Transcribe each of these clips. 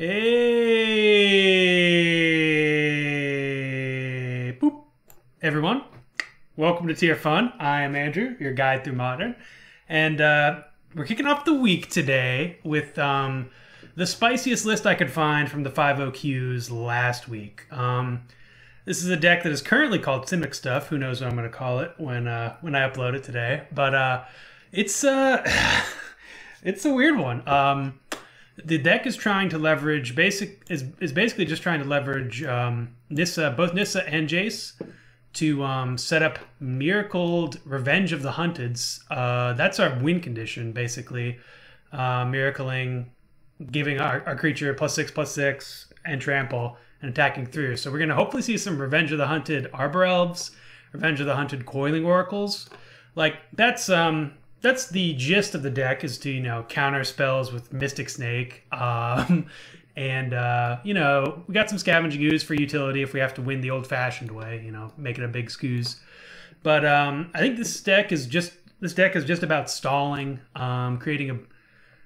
Hey, boop, everyone. Welcome to Tier Fun. I am Andrew, your guide through Modern. And we're kicking off the week today with the spiciest list I could find from the 5.0 queues last week. This is a deck that is currently called Simic Stuff. Who knows what I'm going to call it when I upload it today. But it's it's a weird one. The deck is trying to leverage is basically just trying to leverage Nissa, both Nissa and Jace, to set up Miracled Revenge of the Hunteds. That's our win condition, basically. Miracling, giving our creature +6/+6 and trample and attacking through. So we're going to hopefully see some Revenge of the Hunted Arbor Elves, Revenge of the Hunted Coiling Oracles. Like that's the gist of the deck, is to, counter spells with Mystic Snake. And, we got some Scavenging Ooze for utility if we have to win the old-fashioned way, make it a big scoos. But I think this deck is just about stalling, creating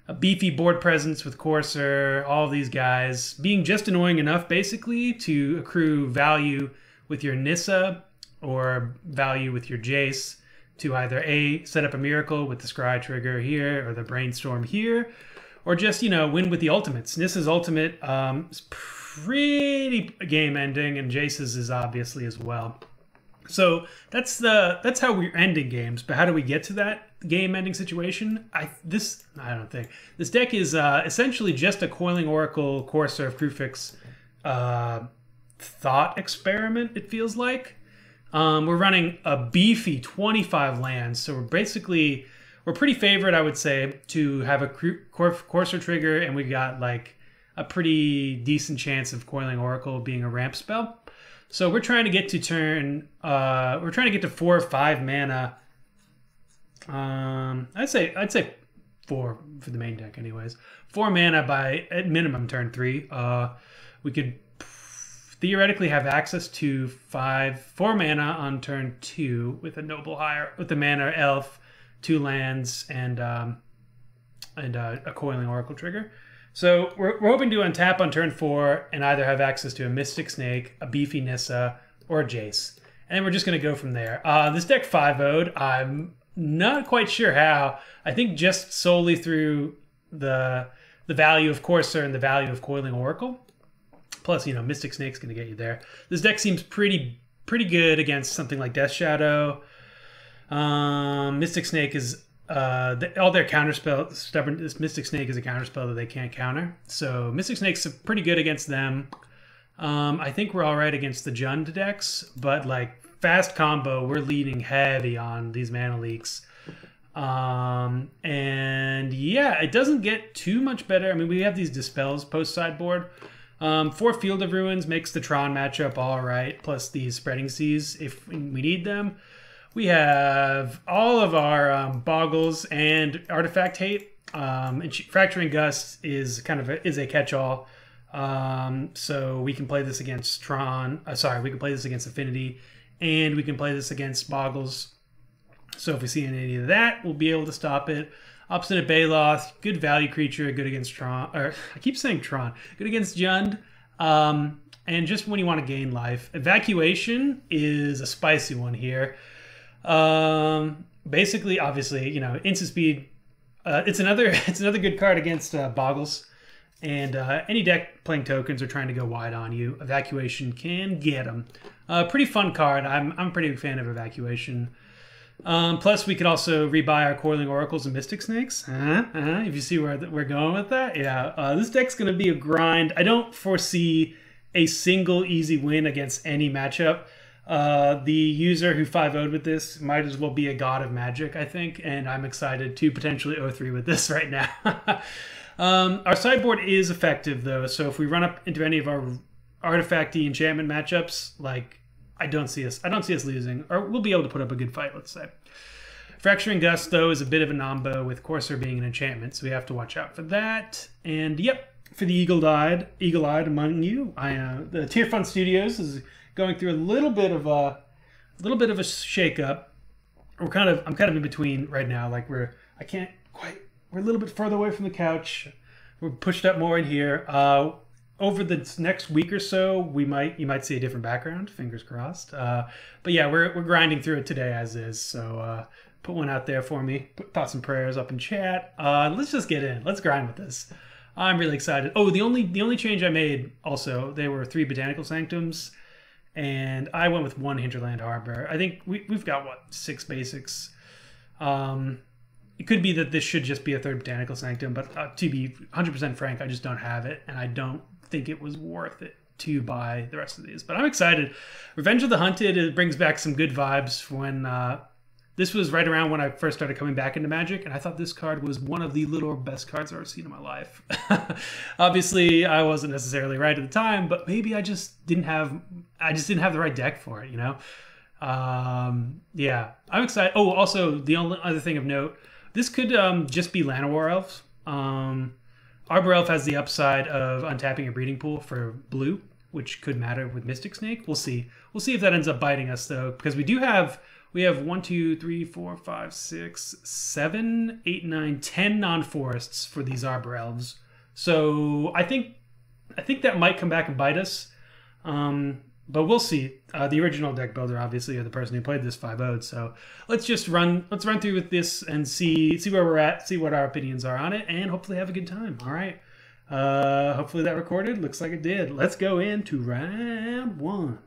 a beefy board presence with Courser, all these guys, being just annoying enough, basically, to accrue value with your Nissa or value with your Jace, to either A, set up a miracle with the Scry trigger here or the Brainstorm here, or just, win with the ultimates. Nissa's ultimate is pretty game ending, and Jace's is obviously as well. So that's how we're ending games. But how do we get to that game ending situation? I don't think. This deck is essentially just a Coiling Oracle Courser of Kruphix thought experiment, it feels like. We're running a beefy 25 lands, so we're pretty favored, I would say, to have a Courser trigger, and we got like a pretty decent chance of Coiling Oracle being a ramp spell. So we're trying to get to we're trying to get to 4 or 5 mana. I'd say 4 for the main deck, anyways. 4 mana by at minimum turn 3. We could theoretically have access to 4 mana on turn 2 with a Noble Hire, with the Mana Elf, 2 lands, and a Coiling Oracle trigger. So we're hoping to untap on turn 4 and either have access to a Mystic Snake, a beefy Nissa, or a Jace. And then we're just going to go from there. This deck 5-0'd. I'm not quite sure how. I think just solely through the value of Courser and the value of Coiling Oracle. Plus, Mystic Snake's going to get you there. This deck seems pretty good against something like Death Shadow. Mystic Snake is all their counterspell. This Mystic Snake is a counterspell that they can't counter. So Mystic Snake's pretty good against them. I think we're all right against the Jund decks, but like fast combo, we're leaning heavy on these mana leaks. And yeah, it doesn't get too much better. I mean, we have these Dispels post sideboard. 4 Field of Ruins makes the Tron matchup all right, plus these Spreading Seas if we need them. We have all of our Boggles and Artifact Hate. And Fracturing Gust is kind of a catch-all. So we can play this against Tron. We can play this against Affinity, and we can play this against Boggles. So if we see any of that, we'll be able to stop it. Obstinate Baloth, good value creature, good against Tron. Or I keep saying Tron. Good against Jund. And just when you want to gain life. Evacuation is a spicy one here. Basically, obviously, instant speed. It's another good card against Boggles. And any deck playing tokens or trying to go wide on you, Evacuation can get them. Pretty fun card. I'm a pretty big fan of Evacuation. Plus, we could also rebuy our Coiling Oracles and Mystic Snakes. If you see where we're going with that. Yeah, this deck's going to be a grind. I don't foresee a single easy win against any matchup. The user who 5-0'd with this might as well be a god of magic, I think, and I'm excited to potentially 0-3 with this right now. Our sideboard is effective, though, so if we run up into any of our artifacty enchantment matchups, like, I don't see us losing, or we'll be able to put up a good fight, let's say. Fracturing Gust, though, is a bit of a nombo with Courser being an enchantment, so we have to watch out for that. And yep, for the eagle-eyed among you, the Tier Fun Studios is going through a little bit of a shake-up. I'm kind of in between right now. Like we're a little bit further away from the couch. We're pushed up more in here. over the next week or so, you might see a different background. Fingers crossed. But yeah, we're grinding through it today as is. So put one out there for me. Put thoughts and prayers up in chat. Let's just get in. Let's grind with this. I'm really excited. Oh, the only change I made also, there were 3 Botanical Sanctums, and I went with 1 Hinterland Harbor. I think we've got what, 6 basics. It could be that this should just be a 3rd Botanical Sanctum, but to be 100% frank, I just don't have it, and I don't think it was worth it to buy the rest of these. But I'm excited. Revenge of the Hunted, it brings back some good vibes for when this was right around when I first started coming back into Magic, and I thought this card was one of the literal best cards I've ever seen in my life. Obviously, I wasn't necessarily right at the time, but maybe I just didn't have the right deck for it, you know? Yeah, I'm excited. Oh, also, the only other thing of note, this could just be Llanowar Elves. Arbor Elf has the upside of untapping a breeding pool for blue, which could matter with Mystic Snake. We'll see. We'll see if that ends up biting us, though, because we have 1, 2, 3, 4, 5, 6, 7, 8, 9, 10 non-forests for these Arbor Elves. So I think that might come back and bite us. But we'll see. The original deck builder, obviously, or the person who played this 5-0'd. So let's run through with this and see where we're at, see what our opinions are on it, and hopefully have a good time. All right. Hopefully that recorded. Looks like it did. Let's go into round 1.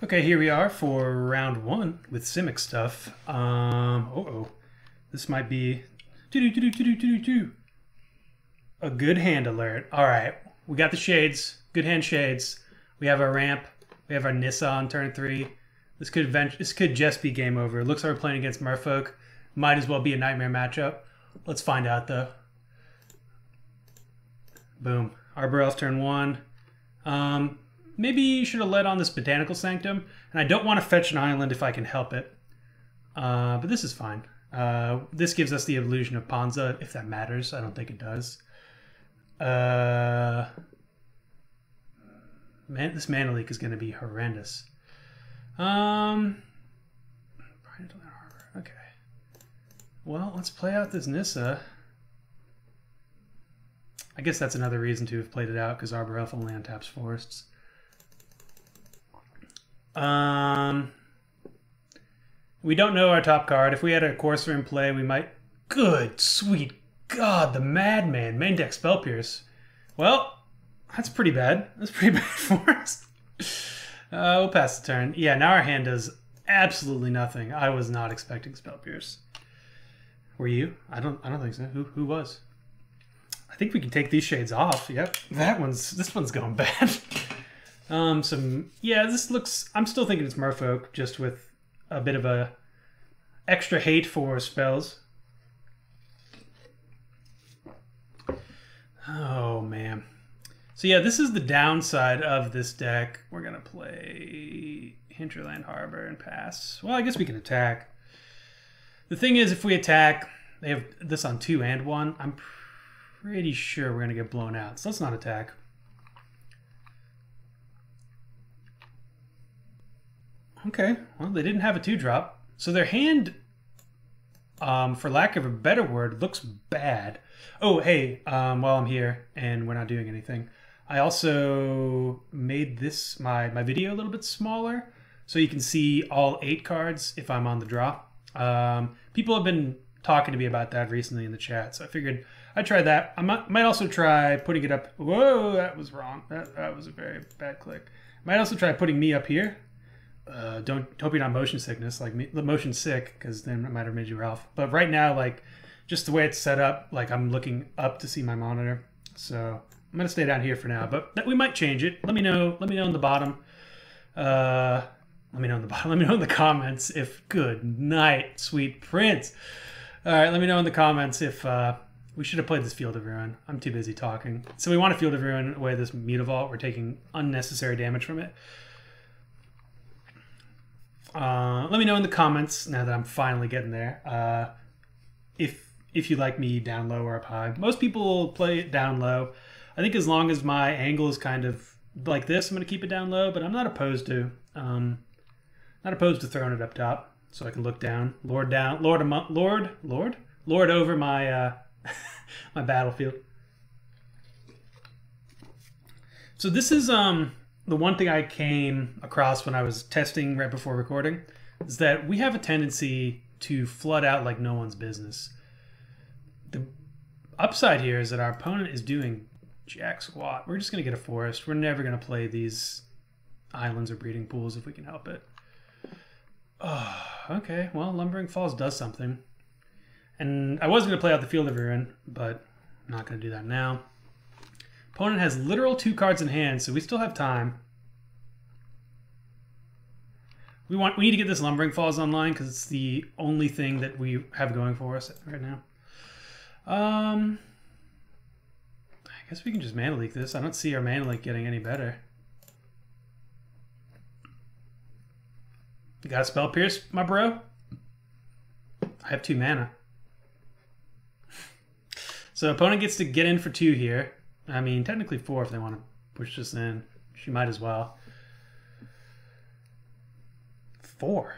Okay, here we are for round 1 with Simic Stuff. This might be a good hand alert. All right, we got the shades, good hand shades. We have our ramp. We have our Nissa on turn 3. This could just be game over. It looks like we're playing against Merfolk. Might as well be a nightmare matchup. Let's find out though. Boom. Arbor Elf turn 1. Maybe you should have led on this Botanical Sanctum, and I don't want to fetch an island if I can help it. But this is fine. This gives us the illusion of Ponza, if that matters. I don't think it does. Man, this mana leak is going to be horrendous. Okay. Well, let's play out this Nissa. I guess that's another reason to have played it out, because Arbor Elf only untaps forests. We don't know our top card. If we had a Courser in play, we might... Good, sweet God, the Madman. Main deck Spell Pierce. Well, that's pretty bad. That's pretty bad for us. We'll pass the turn. Yeah, now our hand does absolutely nothing. I was not expecting Spell Pierce. Were you? I don't think so. Who was? I think we can take these shades off. Yep. This one's going bad. Yeah, this looks... I'm still thinking it's Merfolk, just with a bit of a extra hate for spells. Oh, man. So yeah, this is the downside of this deck. We're going to play Hinterland Harbor and pass. Well, I guess we can attack. The thing is, if we attack, they have this on 2 and 1. I'm pretty sure we're going to get blown out. So let's not attack. Okay, well, they didn't have a 2-drop. So their hand, for lack of a better word, looks bad. Oh, hey, while I'm here and we're not doing anything, I also made this, my video a little bit smaller so you can see all 8 cards if I'm on the draw. People have been talking to me about that recently in the chat, so I figured I'd try that. I might also try putting it up. Whoa, that was wrong. That was a very bad click. Might also try putting me up here. Hope you're not motion sickness like me, motion sick, because then it might have made you Ralph. But right now, like, just the way it's set up, like, I'm looking up to see my monitor, so I'm gonna stay down here for now. But we might change it. Let me know in the bottom. Let me know in the comments if... Good night, sweet prince. All right, let me know in the comments if we should have played this Field of Ruin. I'm too busy talking. So we want to Field of Ruin away this Mutavault. We're taking unnecessary damage from it. Let me know in the comments, now that I'm finally getting there, if you like me down low or up high. Most people play it down low. I think as long as my angle is kind of like this, I'm going to keep it down low, but I'm not opposed to throwing it up top. so I can look down, lord over my my battlefield. So this is the one thing I came across when I was testing right before recording, is that we have a tendency to flood out like no one's business. The upside here is that our opponent is doing jack squat. We're just going to get a forest. We're never going to play these islands or breeding pools if we can help it. Oh, okay, well, Lumbering Falls does something. And I was going to play out the Field of Ruin, but I'm not going to do that now. Opponent has literal 2 cards in hand, so we still have time. We need to get this Lumbering Falls online because it's the only thing that we have going for us right now. I guess we can just Mana Leak this. I don't see our Mana Leak getting any better. You got a Spell Pierce, my bro? I have 2 mana. So opponent gets to get in for 2 here. I mean, technically 4 if they want to push this in. She might as well. 4.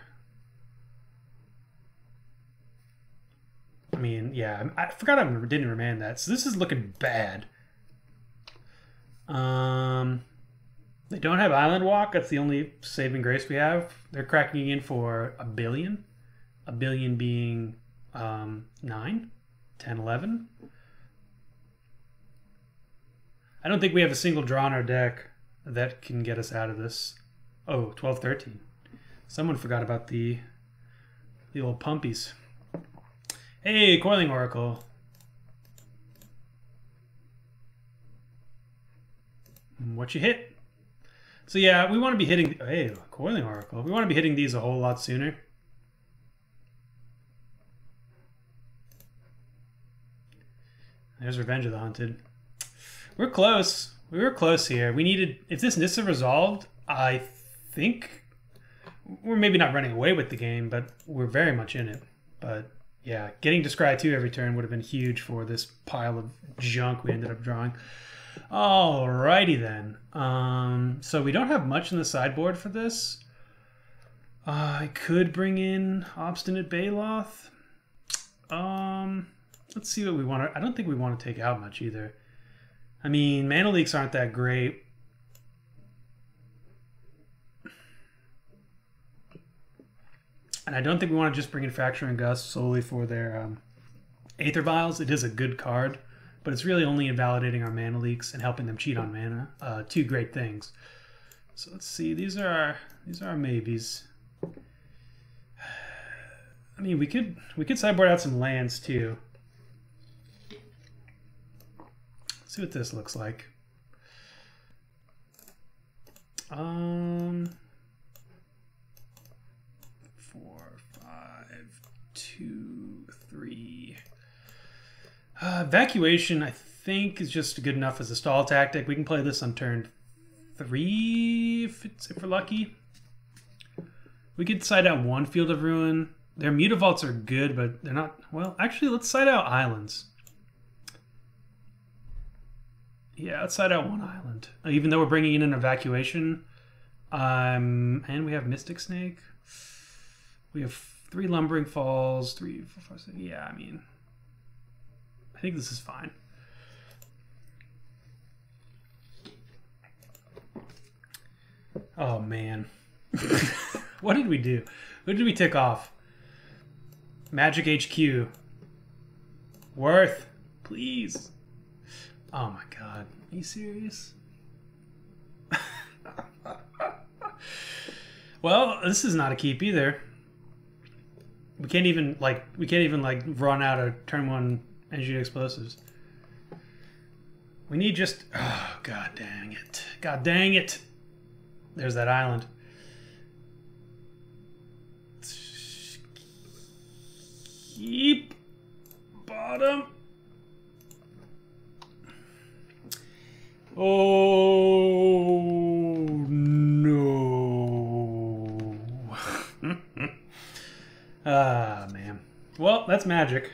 I mean, yeah, I forgot I didn't remand that. So this is looking bad. They don't have Island Walk. That's the only saving grace we have. They're cracking in for a billion. A billion being 9, 10, 11. I don't think we have a single draw in our deck that can get us out of this. Oh, 12, 13. Someone forgot about the old pumpies. Hey, Coiling Oracle. What you hit? So yeah, we want to be hitting... Hey, Coiling Oracle. We want to be hitting these a whole lot sooner. There's Revenge of the Hunted. We're close. We were close here. We needed... If this Nissa resolved, I think... We're maybe not running away with the game, but we're very much in it. But yeah, getting to Scry 2 every turn would have been huge for this pile of junk we ended up drawing. Alrighty then. So we don't have much in the sideboard for this. I could bring in Obstinate Baloth. Let's see what we want to... I don't think we want to take out much either. I mean, Mana Leaks aren't that great. And I don't think we want to just bring in Fracturing Gust solely for their Aether Vials. It is a good card, but it's really only invalidating our Mana Leaks and helping them cheat on mana. 2 great things. So let's see. These are our maybes. I mean, we could sideboard out some lands too. Let's see what this looks like. 4, 5, 2, 3. Evacuation, I think, is just good enough as a stall tactic. We can play this on turn 3 if we're lucky. We could side out 1 Field of Ruin. Their Mutavaults are good, but they're not... Well, actually, let's side out islands. Yeah, let's side out 1 island. Even though we're bringing in an evacuation. And we have Mystic Snake. We have 3 Lumbering Falls, 3, 4, 5, 6. Yeah, I mean... I think this is fine. Oh, man. What did we do? Who did we tick off? Magic HQ. Worth. Please. Oh, my God. Are you serious? Well, this is not a keep either. We can't even run out of turn 1 energy explosives. We need just... Oh, god dang it. God dang it. There's that island. Keep bottom. Oh no. Ah, man. Well, that's magic.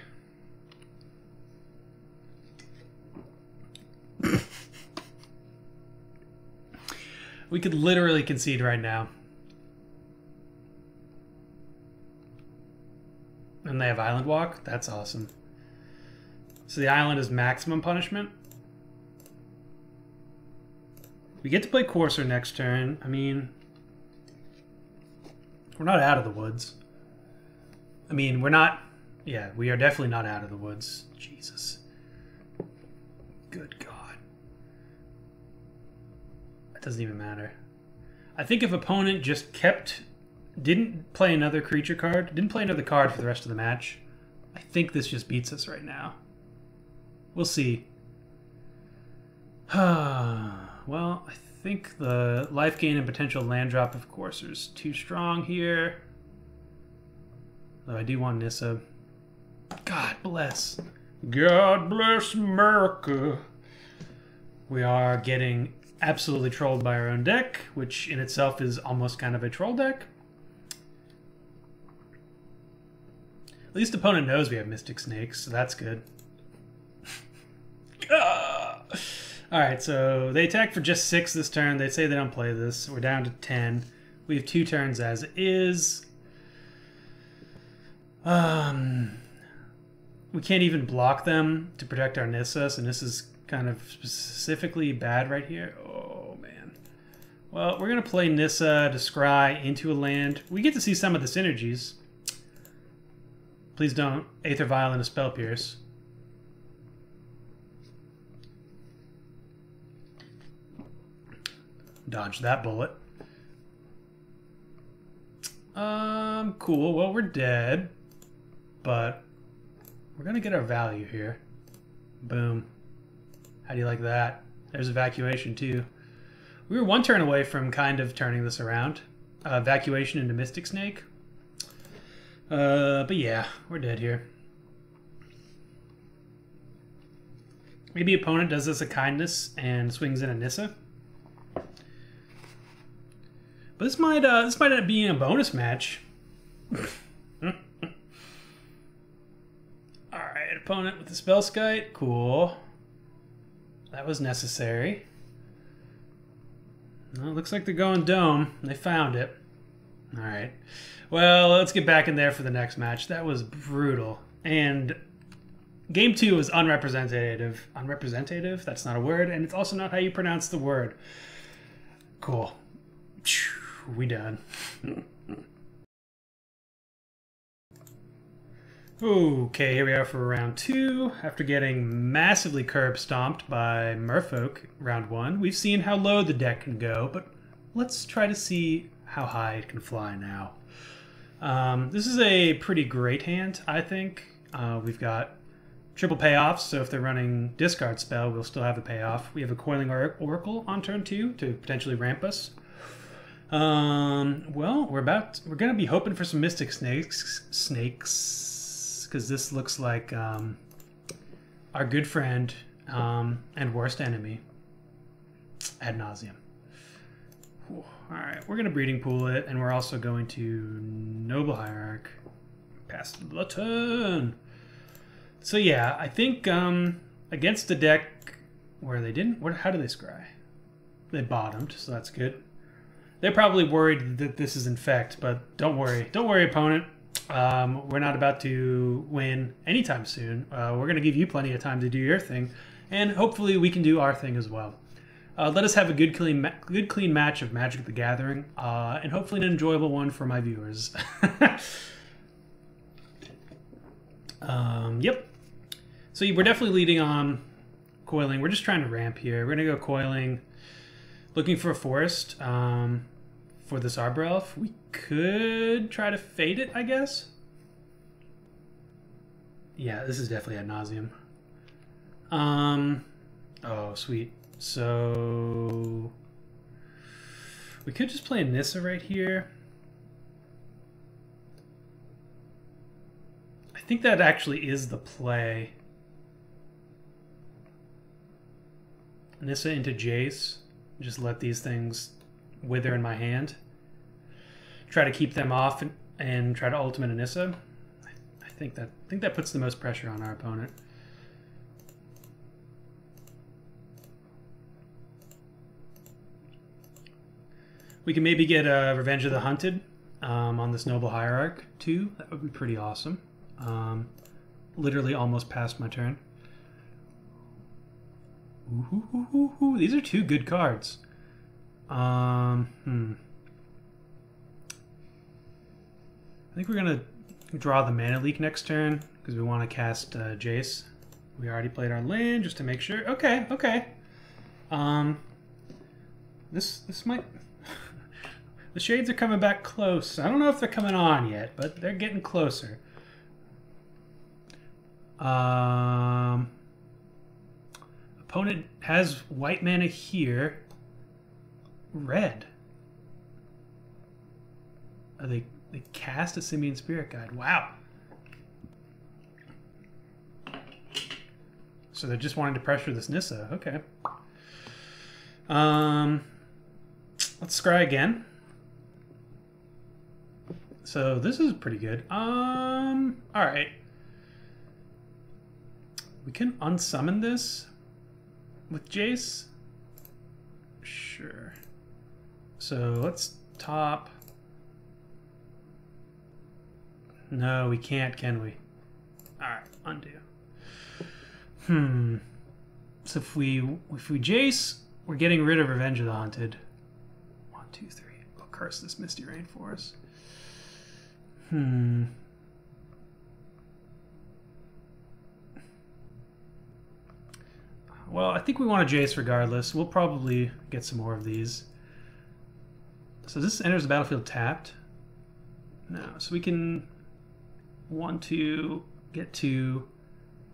We could literally concede right now. And they have Island Walk? That's awesome. So the island is maximum punishment. We get to play Courser next turn. I mean, we're not out of the woods. I mean, we're not... Yeah, we are definitely not out of the woods. Jesus. Good God. That doesn't even matter. I think if opponent just didn't play another creature card, didn't play another card for the rest of the match, I think this just beats us right now. We'll see. Well, I think the life gain and potential land drop, of course, is too strong here. Though I do want Nissa. God bless. God bless America. We are getting absolutely trolled by our own deck, which in itself is almost kind of a troll deck. At least opponent knows we have Mystic Snakes, so that's good. Alright, so they attack for just 6 this turn. They say they don't play this. We're down to 10. We have 2 turns as is. We can't even block them to protect our Nissa, so Nissa's kind of specifically bad right here. Oh, man. Well, we're going to play Nissa to scry into a land. We get to see some of the synergies. Please don't Aether Vial and a Spell Pierce. Dodge that bullet. Cool. Well, we're dead. But we're going to get our value here. Boom. How do you like that? There's Evacuation, too. We were 1 turn away from kind of turning this around. Evacuation into Mystic Snake. But yeah, we're dead here. Maybe opponent does us a kindness and swings in a Nissa. But this might end up being a bonus match. Alright, opponent with the Spellskite. Cool. That was necessary. Well, it looks like they're going Dome. They found it. Alright. Well, let's get back in there for the next match. That was brutal. And game 2 was unrepresentative. Unrepresentative? That's not a word. And it's also not how you pronounce the word. Cool. We done. Okay, here we are for round 2. After getting massively curb stomped by Merfolk round 1, we've seen how low the deck can go, but let's try to see how high it can fly now. This is a pretty great hand, I think. We've got triple payoffs, so if they're running discard spell, we'll still have the payoff. We have a Coiling Oracle on turn 2 to potentially ramp us. Well, we're gonna be hoping for some Mystic Snakes, because this looks like our good friend and worst enemy, Ad Nauseam. Alright, we're going to Breeding Pool it, and we're also going to Noble Hierarch. Pass the turn. So yeah, I think against the deck where they didn't... How did they scry? They bottomed, so that's good. They're probably worried that this is Infect, but don't worry. Don't worry, opponent. We're not about to win anytime soon. We're going to give you plenty of time to do your thing, and hopefully we can do our thing as well. Let us have a good, clean match of Magic the Gathering, and hopefully an enjoyable one for my viewers. Yep. So we're definitely leading on Coiling. We're just trying to ramp here. We're going to go Coiling, looking for a forest for this Arbor Elf. We could try to fade it, I guess. Yeah, this is definitely Ad Nauseam. Oh, sweet. So we could just play a Nissa right here. I think that actually is the play. Nissa into Jace. Just let these things wither in my hand. Try to keep them off and try to ultimate a Nissa. I think that puts the most pressure on our opponent. We can maybe get Revenge of the Hunted on this Noble Hierarch too. That would be pretty awesome. Literally almost past my turn. Ooh, these are two good cards. I think we're gonna draw the mana leak next turn because we want to cast Jace. We already played our land just to make sure. Okay, okay. This might. The shades are coming back close. I don't know if they're coming on yet, but they're getting closer. Opponent has white mana here. Red. They cast a Simian Spirit Guide. Wow. So they're just wanting to pressure this Nissa. Okay. Let's scry again. So this is pretty good. Alright. We can unsummon this with Jace. Sure. So let's top. No, we can't, can we? Alright, undo. So if we Jace, we're getting rid of Revenge of the Haunted. 1, 2, 3. We'll curse this Misty Rain for us. Well, I think we want a Jace regardless. We'll probably get some more of these. So this enters the battlefield tapped. No, so we can want to get to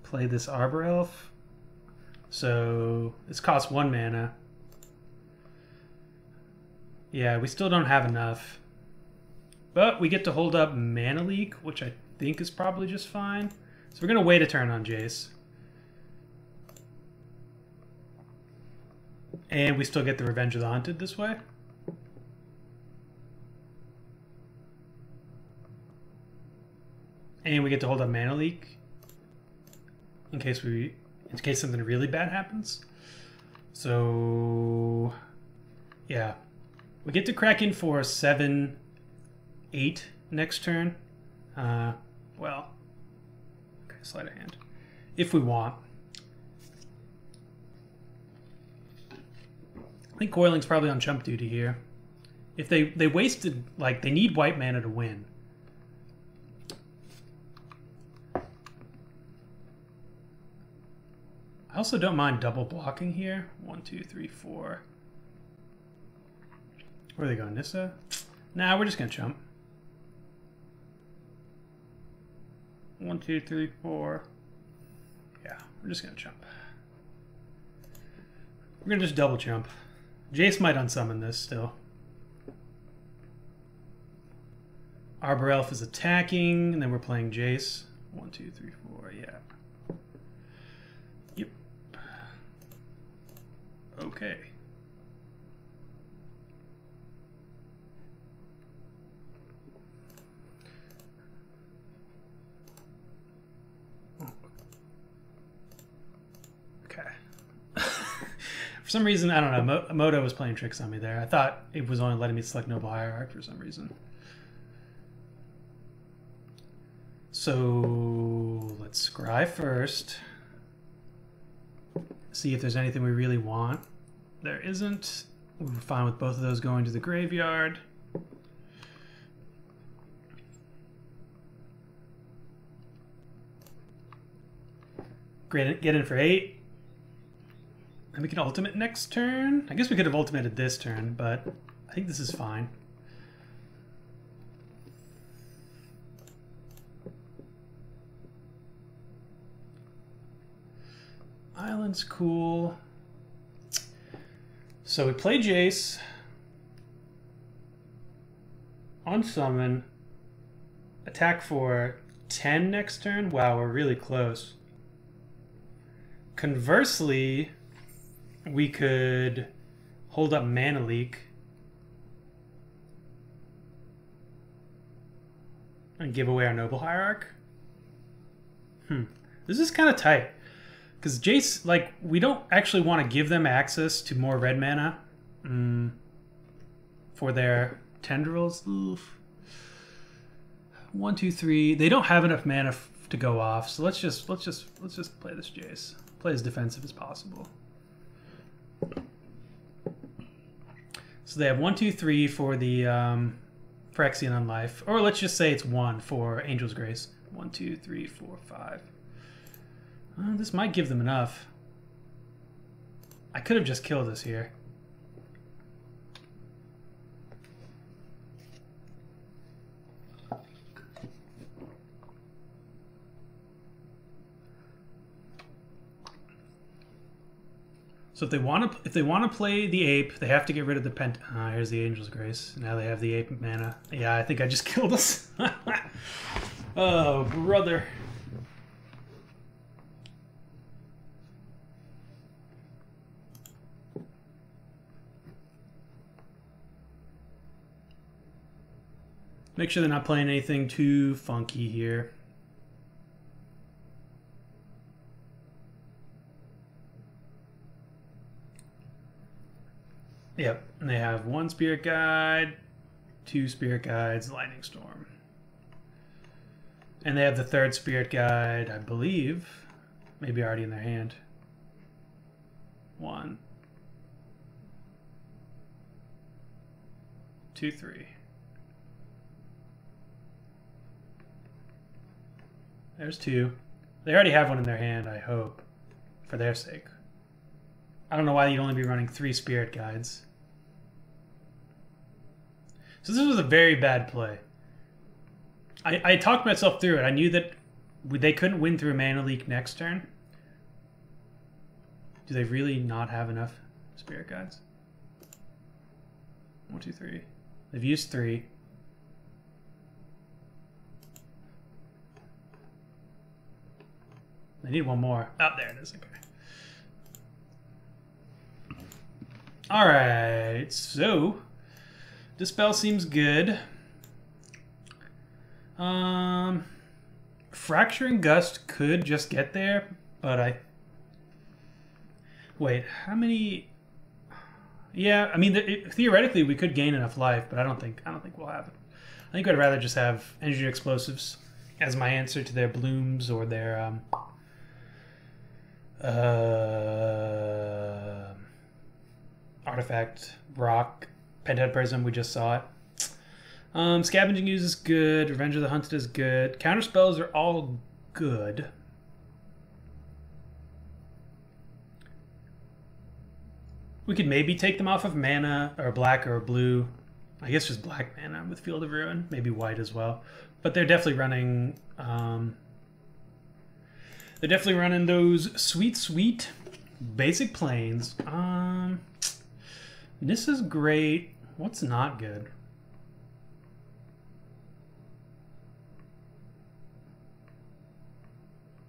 play this Arbor Elf. So this costs 1 mana. Yeah, we still don't have enough. But we get to hold up Mana Leak, which I think is probably just fine. So we're going to wait a turn on Jace. And we still get the Revenge of the Haunted this way. And we get to hold up Mana Leak in case something really bad happens. So yeah, we get to crack in for 7, 8 next turn. Well, okay, sleight of hand if we want. I think Coiling's probably on chump duty here. If they wasted, like, they need white mana to win. I also don't mind double blocking here. 1, 2, 3, 4. Where are they going, Nissa? Nah, we're just gonna chump. 1, 2, 3, 4. Yeah, we're just gonna chump. We're gonna just double chump. Jace might unsummon this still. Arbor Elf is attacking, and then we're playing Jace. 1, 2, 3, 4, yeah. Yep. Okay. For some reason, I don't know, Moto was playing tricks on me there. I thought it was only letting me select Noble Hierarch for some reason. So let's scry first. See if there's anything we really want. There isn't. We're fine with both of those going to the graveyard. Great, get in for 8. And we can ultimate next turn. I guess we could have ultimated this turn, but I think this is fine. Island's cool. So we play Jace. Unsummon. Attack for 10 next turn. Wow, we're really close. Conversely, we could hold up Mana Leak and give away our Noble Hierarch. This is kind of tight. Because Jace, like, we don't actually want to give them access to more red mana for their tendrils. Oof. 1, 2, 3. They don't have enough mana to go off. So let's just play this Jace. Play as defensive as possible. So they have 1, 2, 3 for the Phyrexian Unlife, or let's just say it's 1 for Angel's Grace. 1, 2, 3, 4, 5. This might give them enough. I could have just killed this here. So if they want to play the ape, they have to get rid of the pent. Here's the Angel's Grace. Now they have the ape mana. Yeah, I think I just killed us. Oh, brother. Make sure they're not playing anything too funky here. Yep, and they have 1 Spirit Guide, 2 Spirit Guides, Lightning Storm. And they have the 3rd Spirit Guide, I believe, maybe already in their hand. 1, 2, 3. There's 2. They already have 1 in their hand, I hope, for their sake. I don't know why you'd only be running 3 Spirit Guides. So this was a very bad play. I talked myself through it. I knew that they couldn't win through a mana leak next turn. Do they really not have enough Spirit Guides? 1, 2, 3. They've used 3. They need 1 more. Oh, there it is. Okay. Alright, so Dispel seems good. Fracturing Gust could just get there, but wait, how many? Yeah, I mean, theoretically we could gain enough life, but I don't think we'll have it. I think I'd rather just have Engineered Explosives as my answer to their blooms or their Artifact, Rock, Penthead Prism, we just saw it. Scavenging Use is good. Revenge of the Hunted is good. Counterspells are all good. We could maybe take them off of mana, or black or blue. I guess just black mana with Field of Ruin. Maybe white as well. But they're definitely running... they're definitely running those sweet basic planes. Nissa's great. What's not good?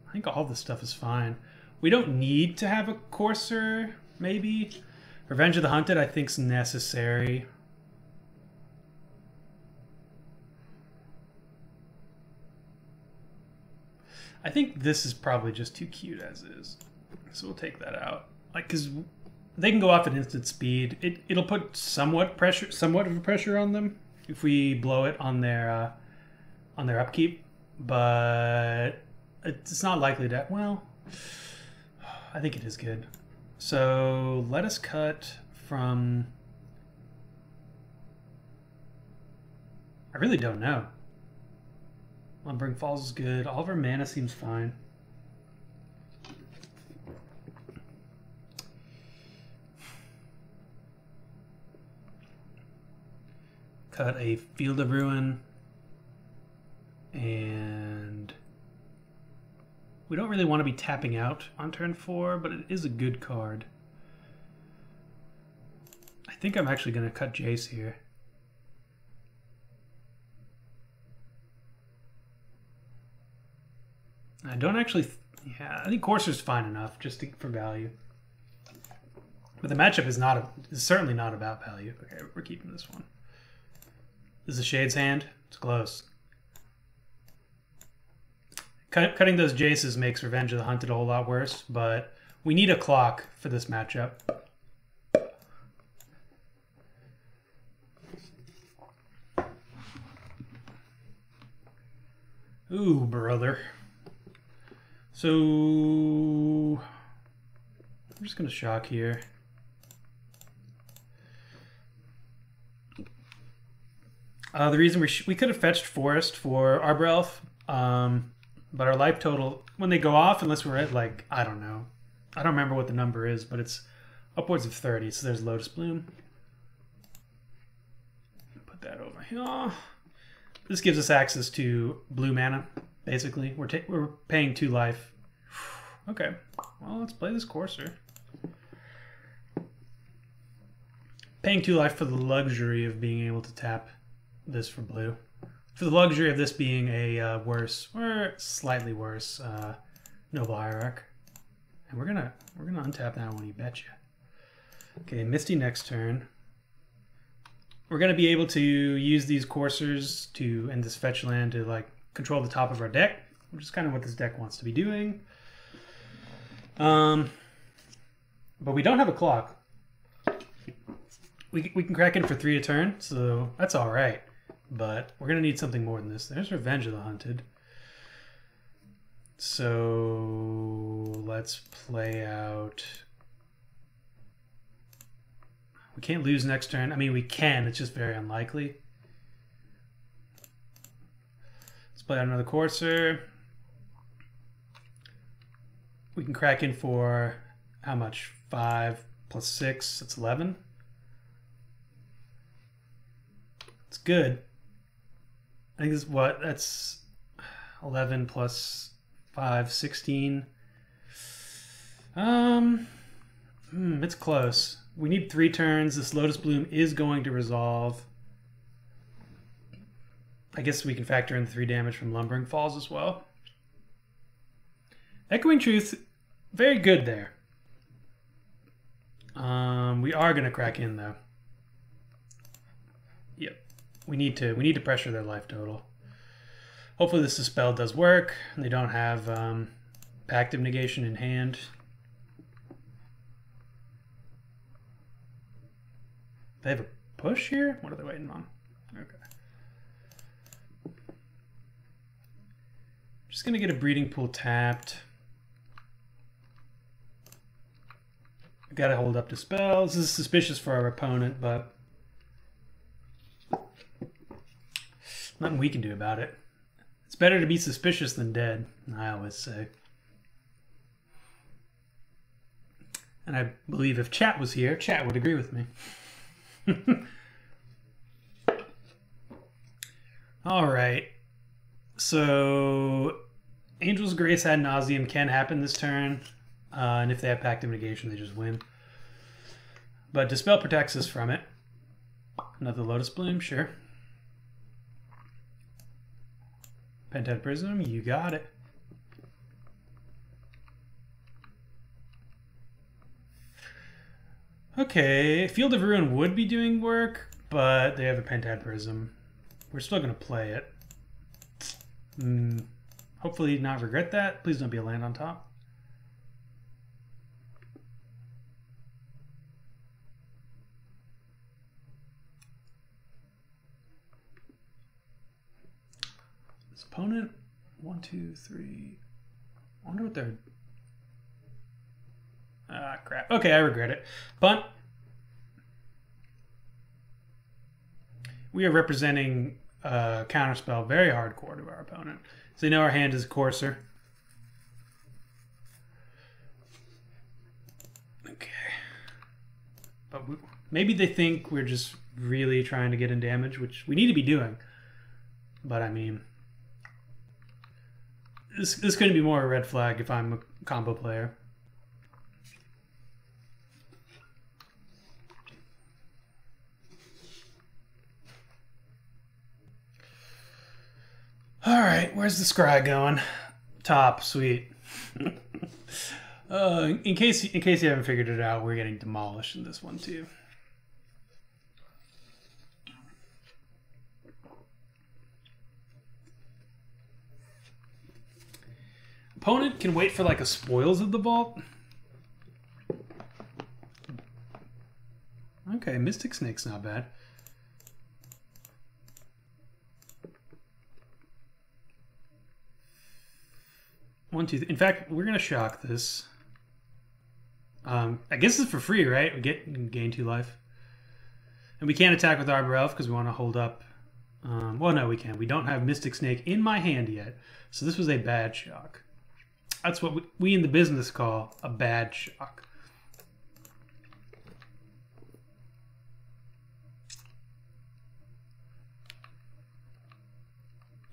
I think all this stuff is fine. We don't need to have a Courser, maybe. Revenge of the Hunted, I think, is necessary. I think this is probably just too cute as is. So we'll take that out. Like, because they can go off at instant speed. It'll put somewhat of a pressure on them if we blow it on their upkeep. But it's not likely to... Well, I think it is good. So let us cut from... I really don't know. Lumbering Falls is good. All of our mana seems fine. Cut a Field of Ruin. And we don't really want to be tapping out on turn 4, but it is a good card. I think I'm actually going to cut Jace here. I don't actually... Yeah, I think Courser's fine enough just for value. But the matchup is certainly not about value. Okay, we're keeping this one. This is a Shade's hand. It's close. Cutting those Jaces makes Revenge of the Hunted a whole lot worse, but we need a clock for this matchup. Ooh, brother. So I'm just gonna shock here. The reason we could have fetched Forest for Arbor Elf, but our life total, when they go off, unless we're at like, I don't know. I don't remember what the number is, but it's upwards of 30. So there's Lotus Bloom. Put that over here. This gives us access to blue mana, basically. We're paying 2 life. Okay, well, let's play this Courser. Paying 2 life for the luxury of being able to tap this for blue. For the luxury of this being a worse, or slightly worse, Noble Hierarch. And we're gonna untap that one, you betcha. Okay, Misty next turn. We're gonna be able to use these coursers to and this fetch land to like control the top of our deck, which is kind of what this deck wants to be doing. But we don't have a clock. We can crack in for 3 a turn, so that's all right. But we're gonna need something more than this. There's Revenge of the Hunted. So let's play out. We can't lose next turn. I mean, we can. It's just very unlikely. Let's play out another Courser. We can crack in for how much? 5 plus 6. That's 11. It's good. I think this is what? That's 11 plus 5, 16. It's close. We need 3 turns. This Lotus Bloom is going to resolve. I guess we can factor in the 3 damage from Lumbering Falls as well. Echoing Truth, very good there. We are going to crack in though. Yep. We need to pressure their life total. Hopefully this spell does work. They don't have Pact of Negation in hand. They have a push here? What are they waiting on? Okay. Just gonna get a Breeding Pool tapped. We gotta hold up to spells. This is suspicious for our opponent, but nothing we can do about it. It's better to be suspicious than dead, I always say. And I believe if chat was here, chat would agree with me. All right. So Angel's Grace had Nauseam can happen this turn. And if they have Pact of Negation, they just win. But Dispel protects us from it. Another Lotus Bloom, sure. Pentad Prism, you got it. Okay, Field of Ruin would be doing work, but they have a Pentad Prism. We're still going to play it. Hopefully not regret that. Please don't be a land on top. This opponent, 1, 2, 3. I wonder what they're... Ah, crap. Okay, I regret it. Bunt. We are representing Counterspell very hardcore to our opponent. So they know our hand is Courser. Okay. But maybe they think we're just really trying to get in damage, which we need to be doing. But I mean, this couldn't be more a red flag if I'm a combo player. All right, where's the scry going? Top, sweet. In case you haven't figured it out, we're getting demolished in this one too. Opponent can wait for like a Spoils of the Vault. Okay, Mystic Snake's not bad. In fact, we're gonna shock this. I guess it's for free, right? We gain 2 life, and we can't attack with Arbor Elf because we want to hold up. Well, no, we can't. We don't have Mystic Snake in my hand yet, so this was a bad shock. That's what we in the business call a bad shock.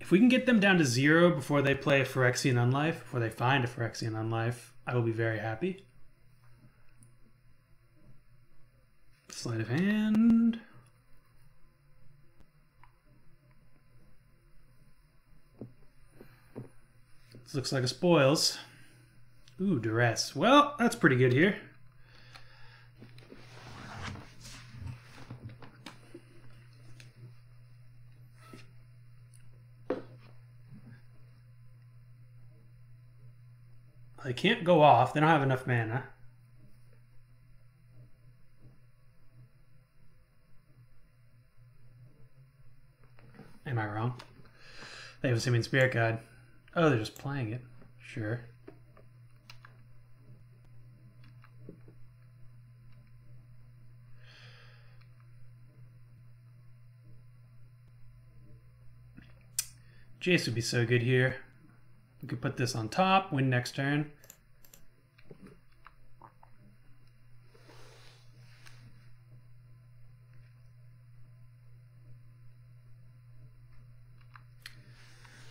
If we can get them down to 0 before they play a Phyrexian Unlife, before they find a Phyrexian Unlife, I will be very happy. Sleight of hand. This looks like a spoils. Ooh, duress. Well, that's pretty good here. They can't go off. They don't have enough mana. Am I wrong? They have a Simic Spirit Guide. Oh, they're just playing it. Sure. Jace would be so good here. We could put this on top, win next turn.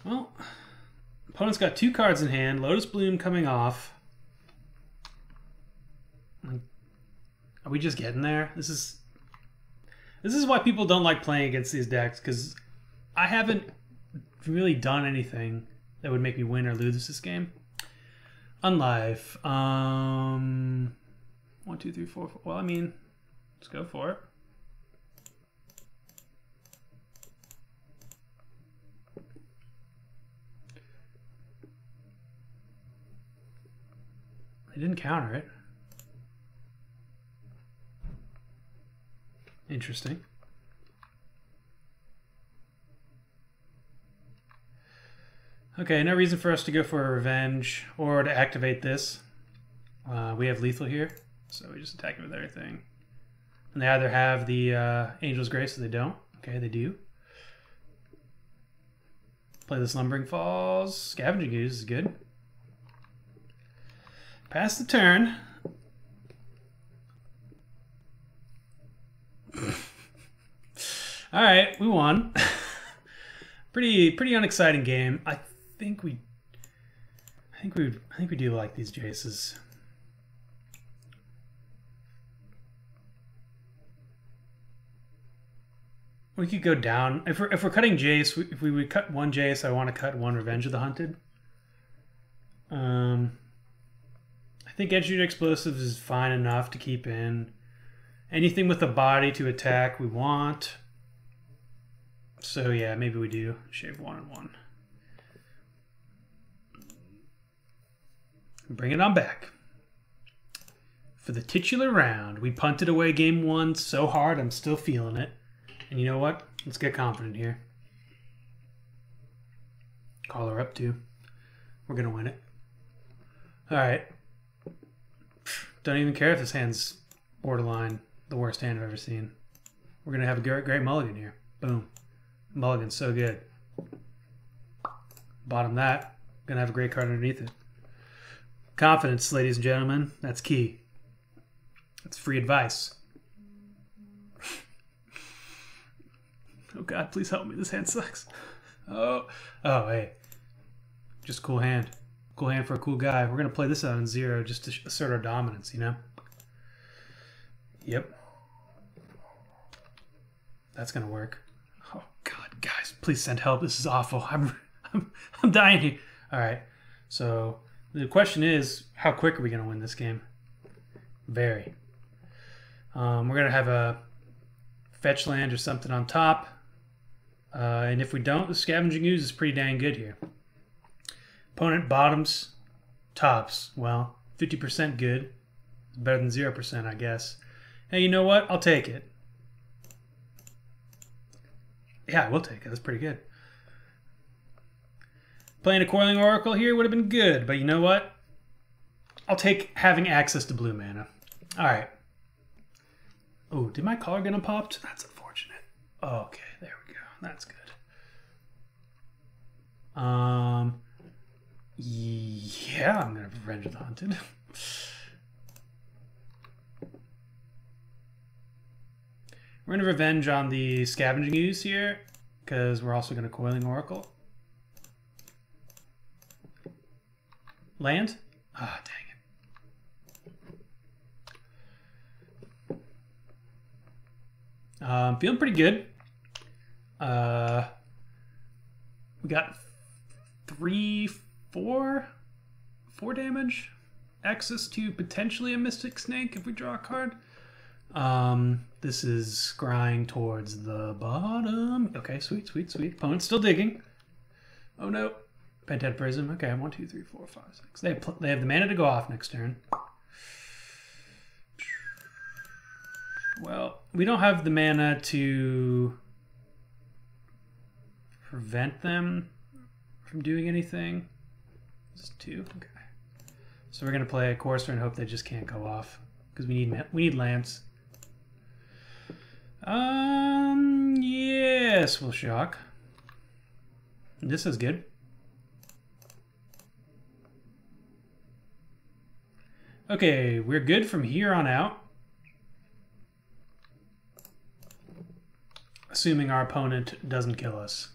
Well, opponent's got 2 cards in hand, Lotus Bloom coming off. Are we just getting there? This is why people don't like playing against these decks, because I haven't really done anything that would make me win or lose this game. Unlife. 1, 2, 3, 4, 4. Well, I mean, let's go for it. They didn't counter it. Interesting. Okay, no reason for us to go for a revenge or to activate this. We have lethal here, so we just attack it with everything. And they either have the Angel's Grace or they don't. Okay, they do. Play the Slumbering Falls. Scavenging Ooze is good. Pass the turn. All right, we won. Pretty unexciting game. I think we do like these Jaces. We could go down if we're cutting Jace. If we would cut 1 Jace, I want to cut 1 Revenge of the Hunted. I think Edge Explosives is fine enough to keep in. Anything with a body to attack, we want. So yeah, maybe we do shave 1 and 1. Bring it on back. For the titular round, we punted away game 1 so hard, I'm still feeling it. And you know what? Let's get confident here. Call her up too. We're going to win it. Alright. Don't even care if this hand's borderline the worst hand I've ever seen. We're going to have a great mulligan here. Boom. Mulligan's so good. Bottom that. Going to have a great card underneath it. Confidence, ladies and gentlemen. That's key. That's free advice. Oh God, please help me. This hand sucks. Oh, hey. Just a cool hand. Cool hand for a cool guy. We're going to play this out on 0 just to assert our dominance, you know? Yep. That's going to work. Oh God, guys, please send help. This is awful. I'm dying here. All right. So the question is, how quick are we going to win this game? Very. We're going to have a fetch land or something on top. And if we don't, the Scavenging Ooze is pretty dang good here. Opponent bottoms, tops. Well, 50% good. Better than 0%, I guess. Hey, you know what? I'll take it. Yeah, we'll take it. That's pretty good. Playing a Coiling Oracle here would have been good, but you know what? I'll take having access to blue mana. All right. Oh, did my color get unpopped? That's unfortunate. Oh, okay, there we go. That's good. Yeah, I'm gonna Revenge of the Hunted. We're gonna revenge on the Scavenging Ooze here, because we're also gonna Coiling Oracle. Land? Ah, dang it. Feeling pretty good. We got 4 damage. Access to potentially a Mystic Snake if we draw a card. This is scrying towards the bottom. Okay, sweet, sweet, sweet. Opponent's still digging. Oh no. Pentad Prism. Okay, 1, 2, 3, 4, 5, 6. They have the mana to go off next turn. Well, we don't have the mana to prevent them from doing anything. This is 2. Okay. So we're gonna play a Courser and hope they just can't go off because we need lands. Yes, we'll shock. This is good. Okay, we're good from here on out. Assuming our opponent doesn't kill us.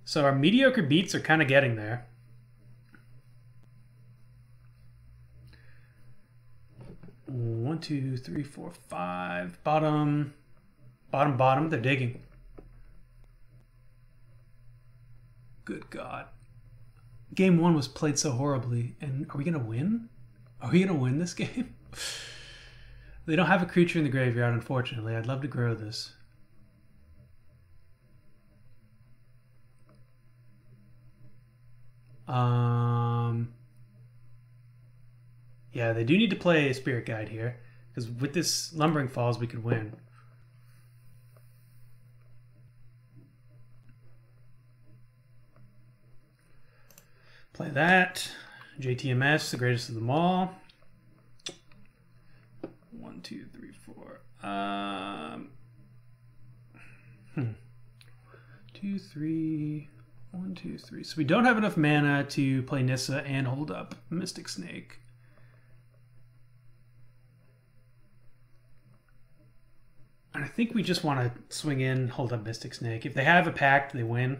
So our mediocre beats are kind of getting there. One, 2, 3, 4, 5. Bottom. They're digging. Good God. Game 1 was played so horribly. And are we going to win? Are we going to win this game? They don't have a creature in the graveyard, unfortunately. I'd love to grow this. Yeah, they do need to play a Spirit Guide here, because with this Lumbering Falls, we could win. Play that. JTMS, the greatest of them all. 1, 2, 3, 4. 2, 3. 1, 2, 3. So we don't have enough mana to play Nissa and hold up Mystic Snake. And I think we just want to swing in, hold up Mystic Snake. If they have a pact, they win.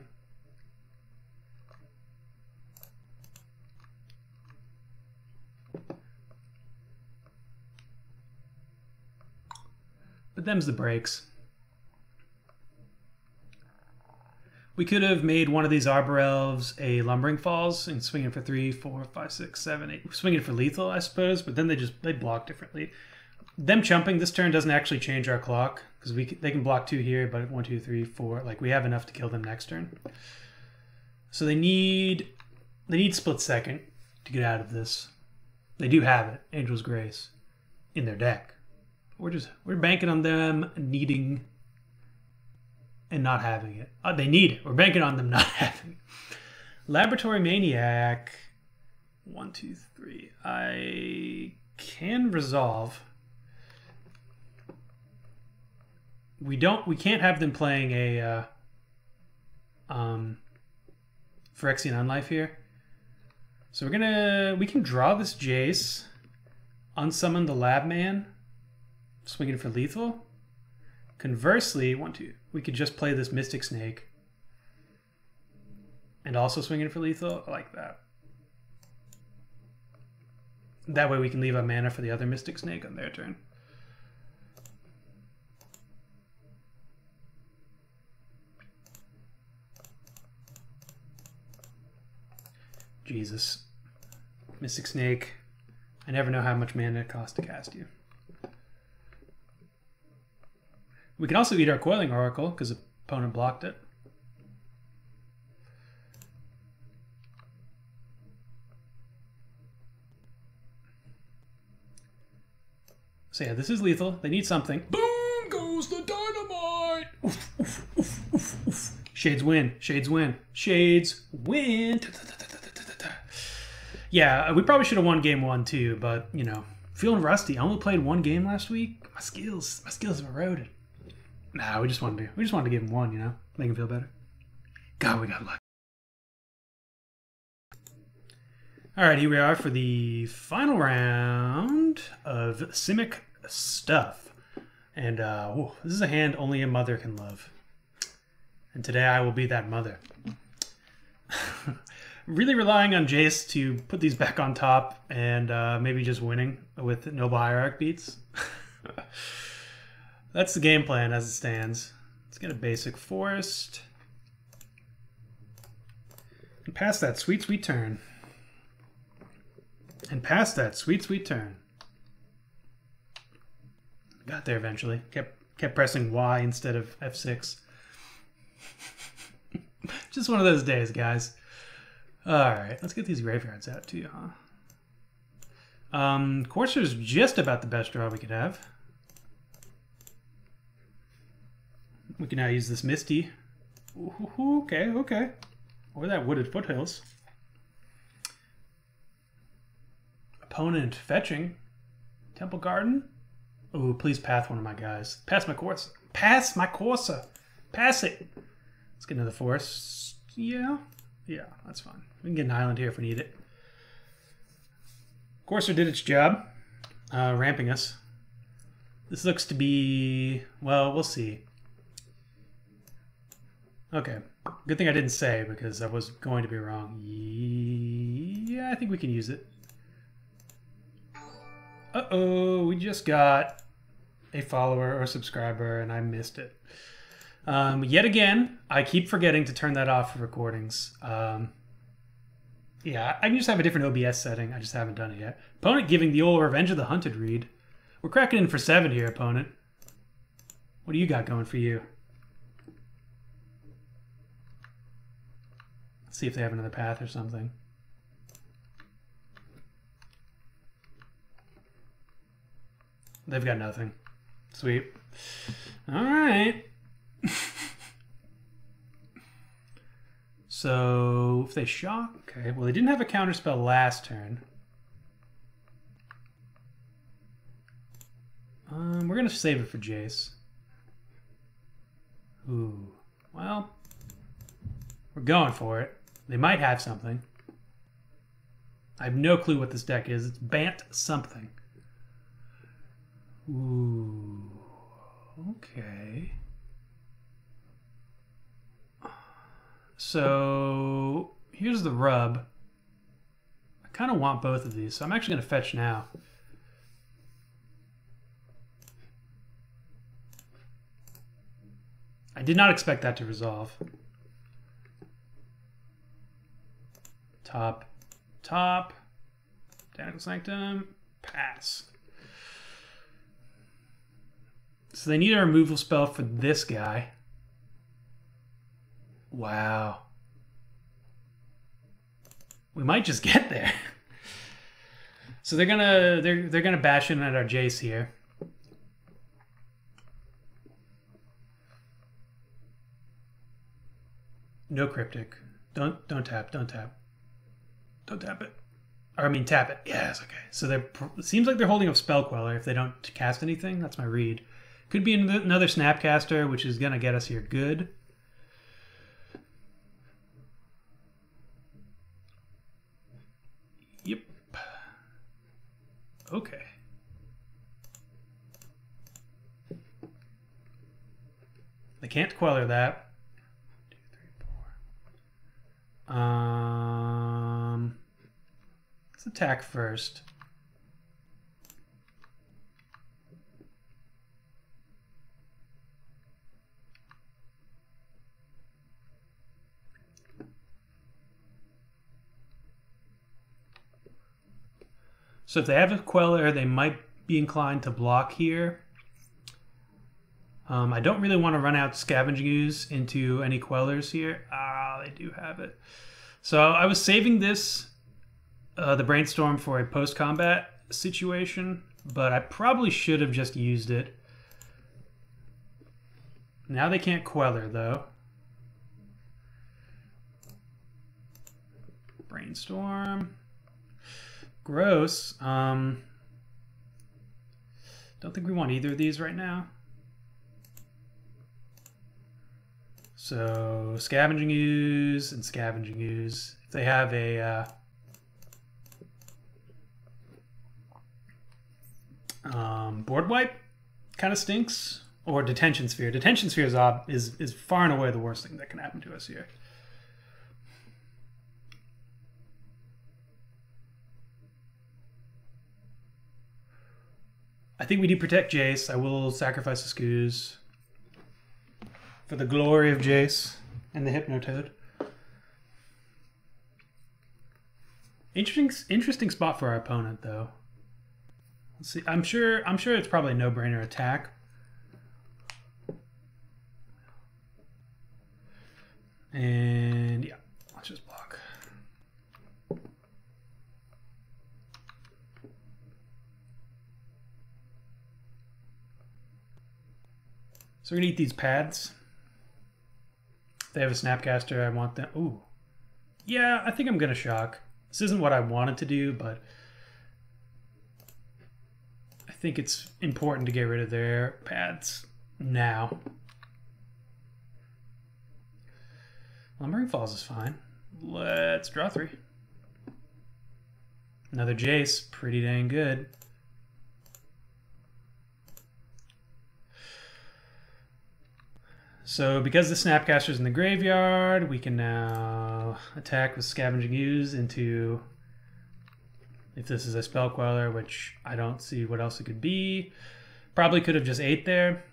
But them's the breaks. We could have made one of these Arbor Elves a Lumbering Falls and swing it for 3, 4, 5, 6, 7, 8. Swing it for lethal, I suppose, but then they block differently. Them chumping this turn doesn't actually change our clock because they can block 2 here, but 1, 2, 3, 4. Like we have enough to kill them next turn. So they need Split Second to get out of this. They do have it, Angel's Grace, in their deck. We're banking on them needing and not having it. They need it. We're banking on them not having it. Laboratory Maniac. 1, 2, 3. I can resolve. We can't have them playing a Phyrexian Unlife here. So we can draw this Jace, unsummon the Lab Man, swing it for lethal. Conversely, we could just play this Mystic Snake and also swing it for lethal. I like that. That way we can leave a mana for the other Mystic Snake on their turn. Jesus. Mystic Snake. I never know how much mana it costs to cast you. We can also eat our Coiling Oracle because the opponent blocked it. So yeah, this is lethal. They need something. Boom goes use the dynamite! Oof, oof, oof, oof, oof. Shades win. Shades win. Shades win. Yeah, we probably should have won game 1 too, but, you know, feeling rusty. I only played 1 game last week. My skills have eroded. Nah, we just wanted to give him 1, you know? Make him feel better. God, we got lucky. Alright, here we are for the final round of Simic Stuff. And, this is a hand only a mother can love. And today I will be that mother. Really relying on Jace to put these back on top and maybe just winning with Noble Hierarch beats. That's the game plan as it stands. Let's get a basic forest. And pass that sweet, sweet turn. And pass that sweet, sweet turn. Got there eventually. Kept pressing Y instead of F6. Just one of those days, guys. Alright, let's get these graveyards out too, huh? Courser's just about the best draw we could have. We can now use this Misty. Ooh, okay. Or that Wooded Foothills. Opponent fetching. Temple Garden. Ooh, please path one of my guys. Pass my Corsa. Pass my Corsa. Pass it. Let's get another forest. Yeah, that's fine. We can get an island here if we need it. Courser did its job, ramping us. This looks to be, well, we'll see. Okay, good thing I didn't say because I was going to be wrong. Yeah, I think we can use it. Uh-oh, we just got a follower or subscriber and I missed it. Yet again, I keep forgetting to turn that off for recordings. Yeah, I can just have a different OBS setting. I just haven't done it yet. Opponent giving the old Revenge of the Hunted read. We're cracking in for 7 here, opponent. What do you got going for you? Let's see if they have another path or something. They've got nothing. Sweet. All right. So if they shock, okay. Well, they didn't have a counterspell last turn. We're gonna save it for Jace. Ooh, well, we're going for it. They might have something. I have no clue what this deck is. It's Bant something. Ooh, okay. So here's the rub. I kind of want both of these, so I'm actually going to fetch now. I did not expect that to resolve. Top. Botanical Sanctum, pass. So they need a removal spell for this guy. Wow. We might just get there. So they're gonna bash in at our Jace here. No cryptic. Don't tap. Don't tap it. Or I mean tap it. Yes, okay. So it seems like they're holding up Spell Queller if they don't cast anything. That's my read. Could be another Snapcaster, which is gonna get us here good. Yep. Okay. They can't Queller that. 2, 3, 4. Let's attack first. So if they have a Queller, they might be inclined to block here. I don't really want to run out Scavenging Ooze into any Quellers here. Ah, they do have it. So I was saving this, the Brainstorm, for a post-combat situation, but I probably should have just used it. Now they can't Queller, though. Brainstorm. Gross. Don't think we want either of these right now. So Scavenging Ooze and Scavenging Ooze. If they have a board wipe, kind of stinks. Or Detention Sphere. Detention Sphere is far and away the worst thing that can happen to us here. I think we do protect Jace. I will sacrifice the Skoos for the glory of Jace and the Hypnotoad. Interesting spot for our opponent, though. Let's see. I'm sure it's probably a no-brainer attack. And yeah, let's just block. So we're gonna eat these pads. If they have a Snapcaster, I want them. Ooh. Yeah, I think I'm gonna shock. This isn't what I wanted to do, but I think it's important to get rid of their pads now. Lumbering Falls is fine. Let's draw 3. Another Jace, pretty dang good. So because the Snapcaster's in the graveyard, we can now attack with Scavenging Ooze into, if this is a Spell Queller, which I don't see what else it could be. Probably could have just ate there.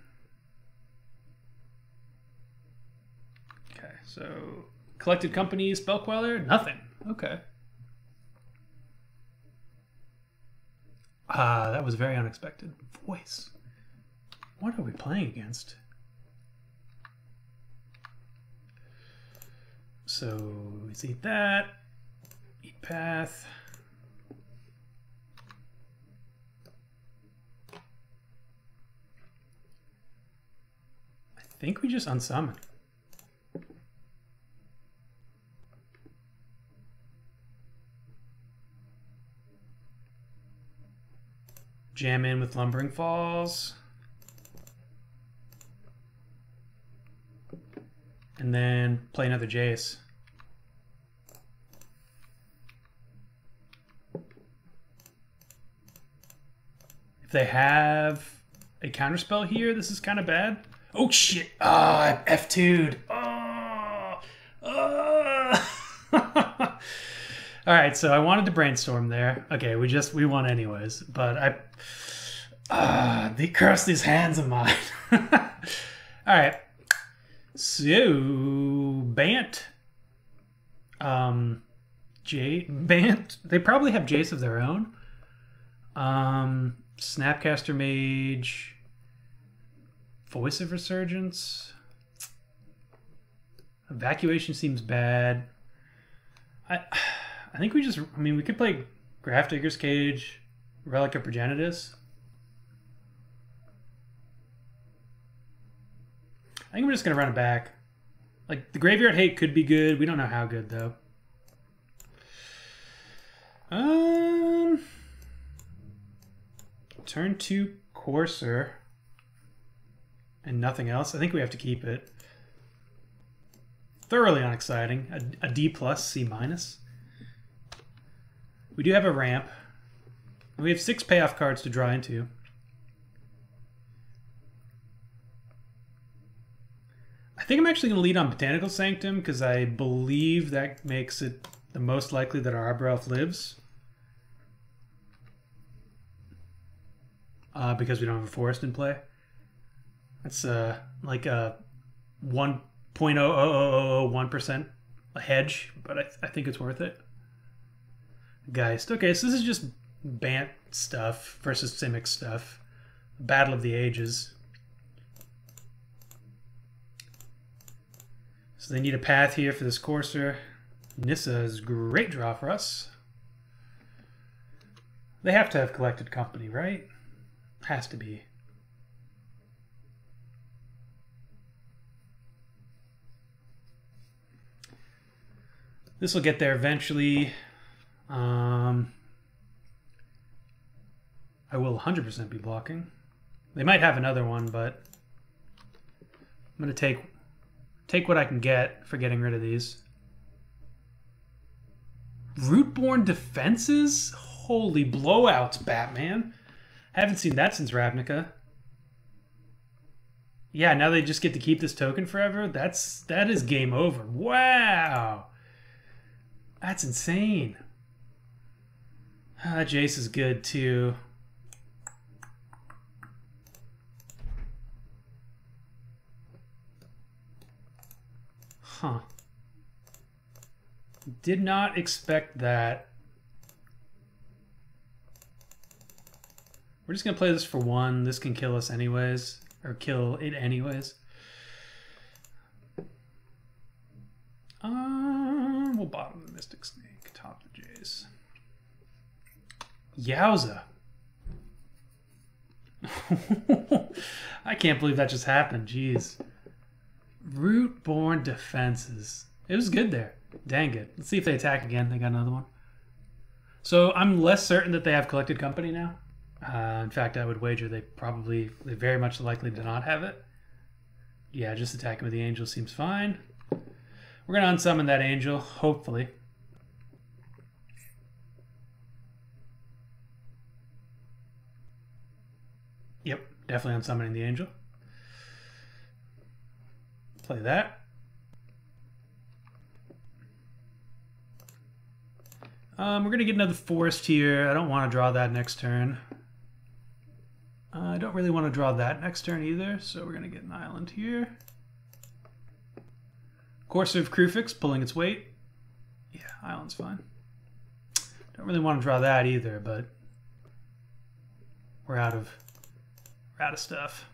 So, Collected Company, Spell Queller, nothing. Okay. That was very unexpected. Voice. What are we playing against? So, let's eat that. Eat Path. I think we just unsummon. Jam in with Lumbering Falls. And then play another Jace. If they have a counterspell here, this is kind of bad. Oh shit! Ah, I F2'd. All right, so I wanted to brainstorm there. Okay, we won anyways, but they curse these hands of mine. All right, so Bant, Bant. They probably have Jace of their own. Snapcaster Mage, Voice of Resurgence. Evacuation seems bad. I think we just, I mean, we could play Grafdigger's Cage, Relic of Progenitus. I think we're just going to run it back. Like, the Graveyard Hate could be good. We don't know how good, though. Turn 2 Courser. And nothing else. I think we have to keep it. Thoroughly unexciting. A D+, C-. We do have a ramp. We have 6 payoff cards to draw into. I think I'm actually going to lead on Botanical Sanctum because I believe that makes it the most likely that our Arbor Elf lives. Because we don't have a forest in play. That's like a 1.00001% a hedge, but I think it's worth it. Geist. Okay, so this is just Bant stuff versus Simic Stuff. Battle of the Ages. So they need a path here for this Courser. Nissa is a great draw for us. They have to have Collected Company, right? Has to be. This will get there eventually. I will 100% be blocking. They might have another one, but I'm going to take what I can get for getting rid of these. Rootborn Defenses? Holy blowouts, Batman. Haven't seen that since Ravnica. Yeah, now they just get to keep this token forever? That is game over. Wow. That's insane. Jace is good too. Huh. Did not expect that. We're just gonna play this for one. This can kill us anyways, or kill it anyways. We'll bottom the Mystic Snake, top the Jace. Yowza. I can't believe that just happened. Jeez. Rootborn Defenses. It was good there. Dang it. Let's see if they attack again. They got another one. So I'm less certain that they have Collected Company now. In fact, I would wager they very much likely to not have it. Yeah, just attacking with the angel seems fine. We're going to unsummon that angel, hopefully. Yep, definitely unsummoning the angel. Play that. We're going to get another forest here. I don't want to draw that next turn. I don't really want to draw that next turn either, so we're going to get an island here. Courser of Krufix pulling its weight. Yeah, island's fine. Don't really want to draw that either, but we're out of stuff.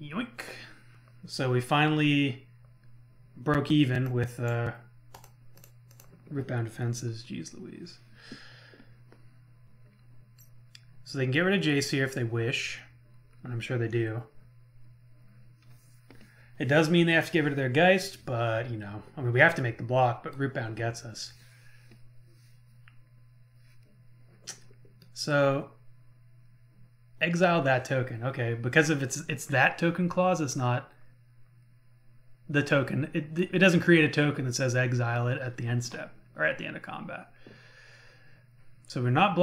Yoink. So we finally broke even with Rootbound Defenses. Jeez Louise. So they can get rid of Jace here if they wish. And I'm sure they do. It does mean they have to get rid of their Geist, but, you know, I mean, we have to make the block, but Rootbound gets us. So, exile that token. Okay, because if it's that token clause, it's not the token. It doesn't create a token that says exile it at the end step, or at the end of combat. So we're not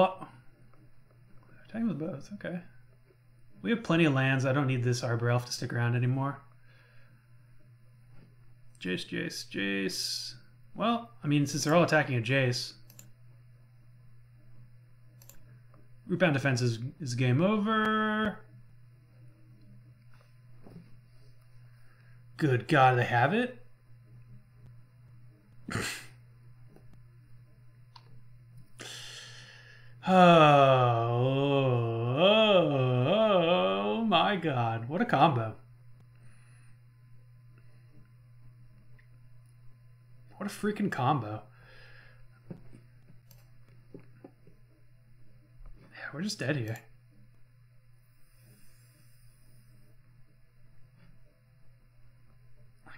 attacking with both, okay. We have plenty of lands. I don't need this Arbor Elf to stick around anymore. Jace, Jace, Jace. Well, I mean, since they're all attacking a Jace, Rootbound Defense is game over. Good God, they have it? Oh my God, what a combo. What a freaking combo. Yeah, we're just dead here.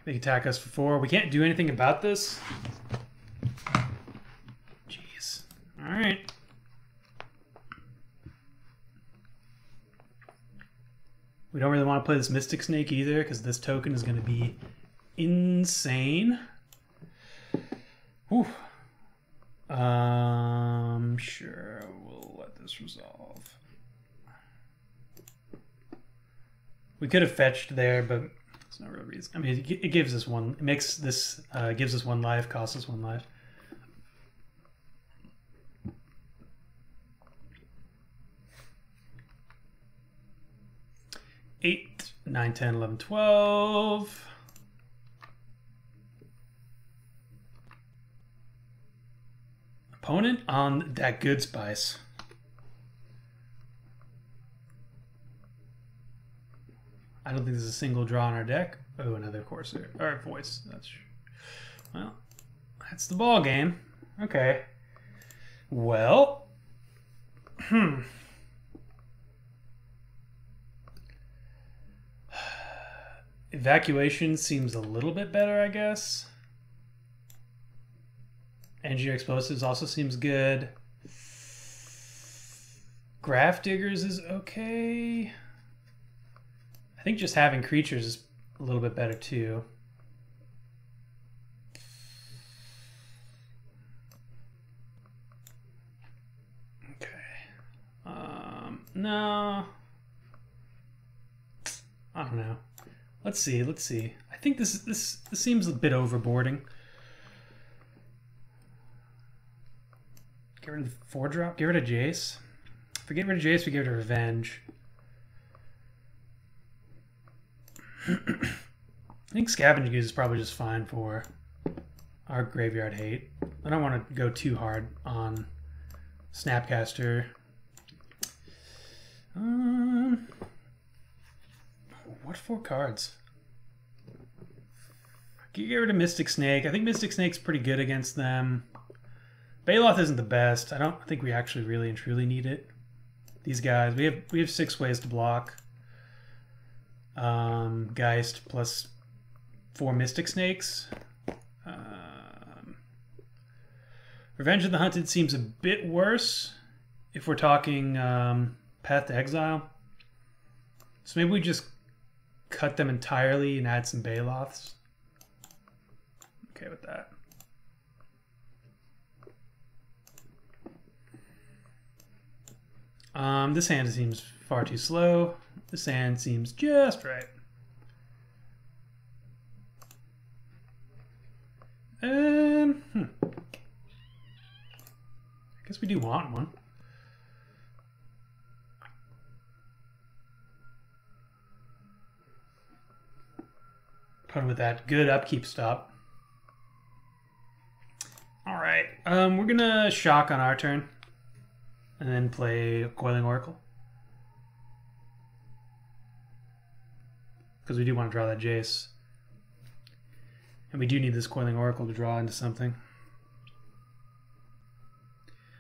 They attack us for 4. We can't do anything about this. Jeez. Alright. We don't really want to play this Mystic Snake either, because this token is going to be insane. Whew. Sure, we'll let this resolve. We could have fetched there, but there's no real reason. I mean, it gives us one. It makes this gives us 1 life, costs us 1 life. Eight, 9, 10, 11, 12. Opponent on that good spice. I don't think there's a single draw in our deck. Oh, another Courser. Or Voice. Well, that's the ball game. Okay. Well. Evacuation seems a little bit better, I guess. Engineer Explosives also seems good. Graph Diggers is okay. I think just having creatures is a little bit better too. Okay. No. I don't know. Let's see. I think this seems a bit overboarding. Get rid of the 4-drop. Get rid of Jace. If we get rid of Jace, we get rid of Revenge. I think Scavenging Ooze is probably just fine for our Graveyard Hate. I don't want to go too hard on Snapcaster. What 4 cards? Can you get rid of Mystic Snake? I think Mystic Snake's pretty good against them. Baloth isn't the best. I don't think we actually really and truly need it. These guys, we have 6 ways to block. Geist plus 4 Mystic Snakes. Revenge of the Hunted seems a bit worse if we're talking Path to Exile. So maybe we just cut them entirely and add some Baloths. Okay with that. This hand seems far too slow. This hand seems just right. I guess we do want one. Put with that good upkeep stop. All right, we're gonna shock on our turn, and then play Coiling Oracle because we do want to draw that Jace, and we do need this Coiling Oracle to draw into something.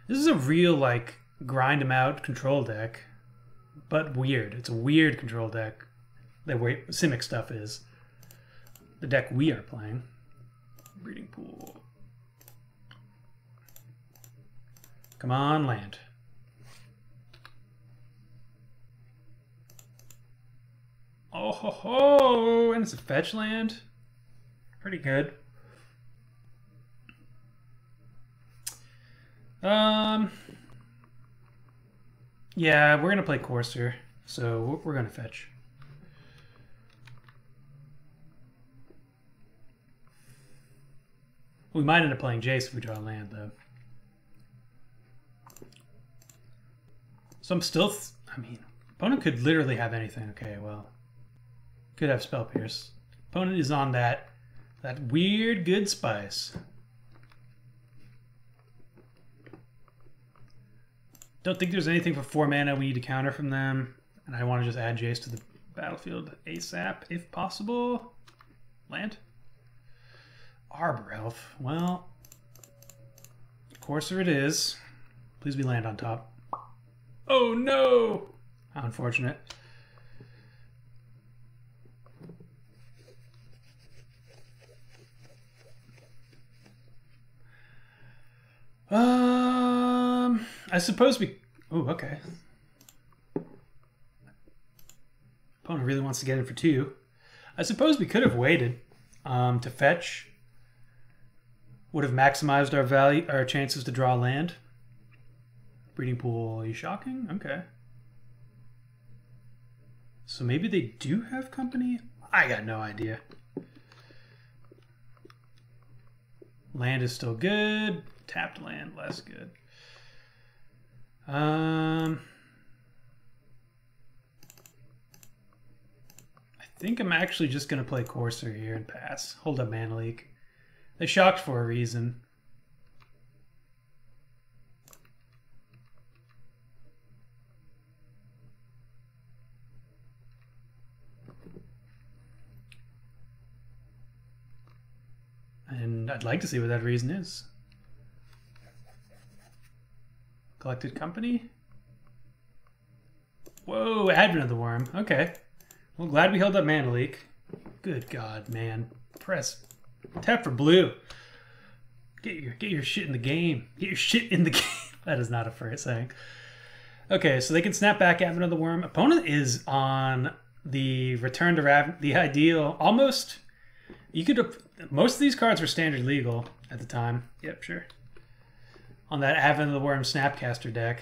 This is a real like grind them out control deck, but weird. It's a weird control deck. That way Simic Stuff is the deck we are playing. Breeding Pool. Come on, land. Oh ho ho! And it's a fetch land. Pretty good. Yeah, we're gonna play Courser, so we're gonna fetch. We might end up playing Jace if we draw land, though. So I'm still... I mean, opponent could literally have anything. Okay, well... Could have Spell Pierce. Opponent is on that weird good spice. Don't think there's anything for 4 mana we need to counter from them. And I want to just add Jace to the battlefield ASAP, if possible. Land? Arbor Elf. Well, Courser it is. Please be land on top. Oh no! How unfortunate. I suppose we... Oh, okay. Opponent really wants to get in for 2. I suppose we could have waited to fetch. Would have maximized our value, our chances to draw land. Breeding Pool, are you shocking? Okay. So maybe they do have company? I got no idea. Land is still good. Tapped land, less good. I think I'm actually just going to play Courser here and pass. Hold up Mana Leak. They shocked for a reason. And I'd like to see what that reason is. Collected Company? Whoa, Advent of the Worm. Okay. Well, glad we held up Mana Leak. Good God, man. Tap for blue. Get your shit in the game. Get your shit in the game. That is not a phrase saying. Okay, so they can snap back Advent of the Worm. Opponent is on the Return to the ideal. Almost. You could. Most of these cards were standard legal at the time. Yep, sure. On that Advent of the Worm Snapcaster deck.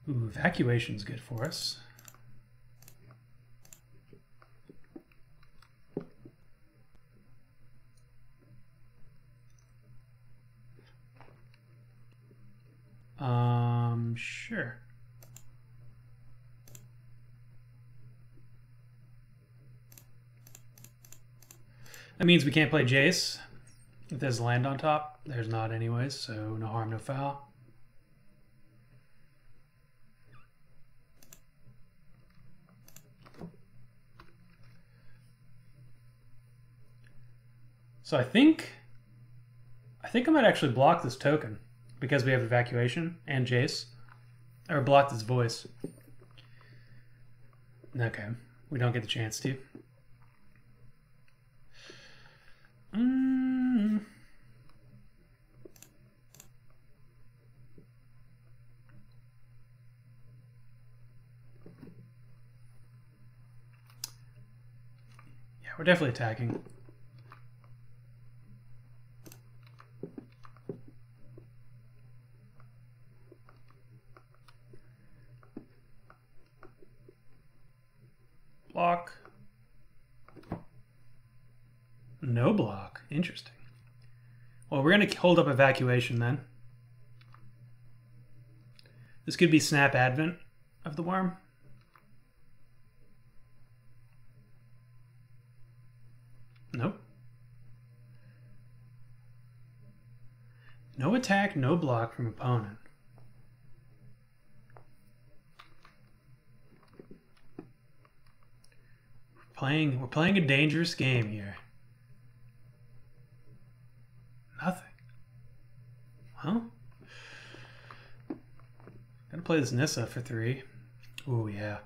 Ooh, Evacuation's good for us. Sure. That means we can't play Jace. If there's land on top, there's not anyways, so no harm, no foul. So I think I might actually block this token because we have Evacuation and Jace. Or block this voice. Okay, we don't get the chance to. Yeah, we're definitely attacking. Block. No block. Interesting. Well, we're going to hold up Evacuation then. This could be Snap Advent of the Worm. Nope. No attack, no block from opponent. We're playing a dangerous game here. Nothing. Well, gotta play this Nissa for 3. Ooh, yeah.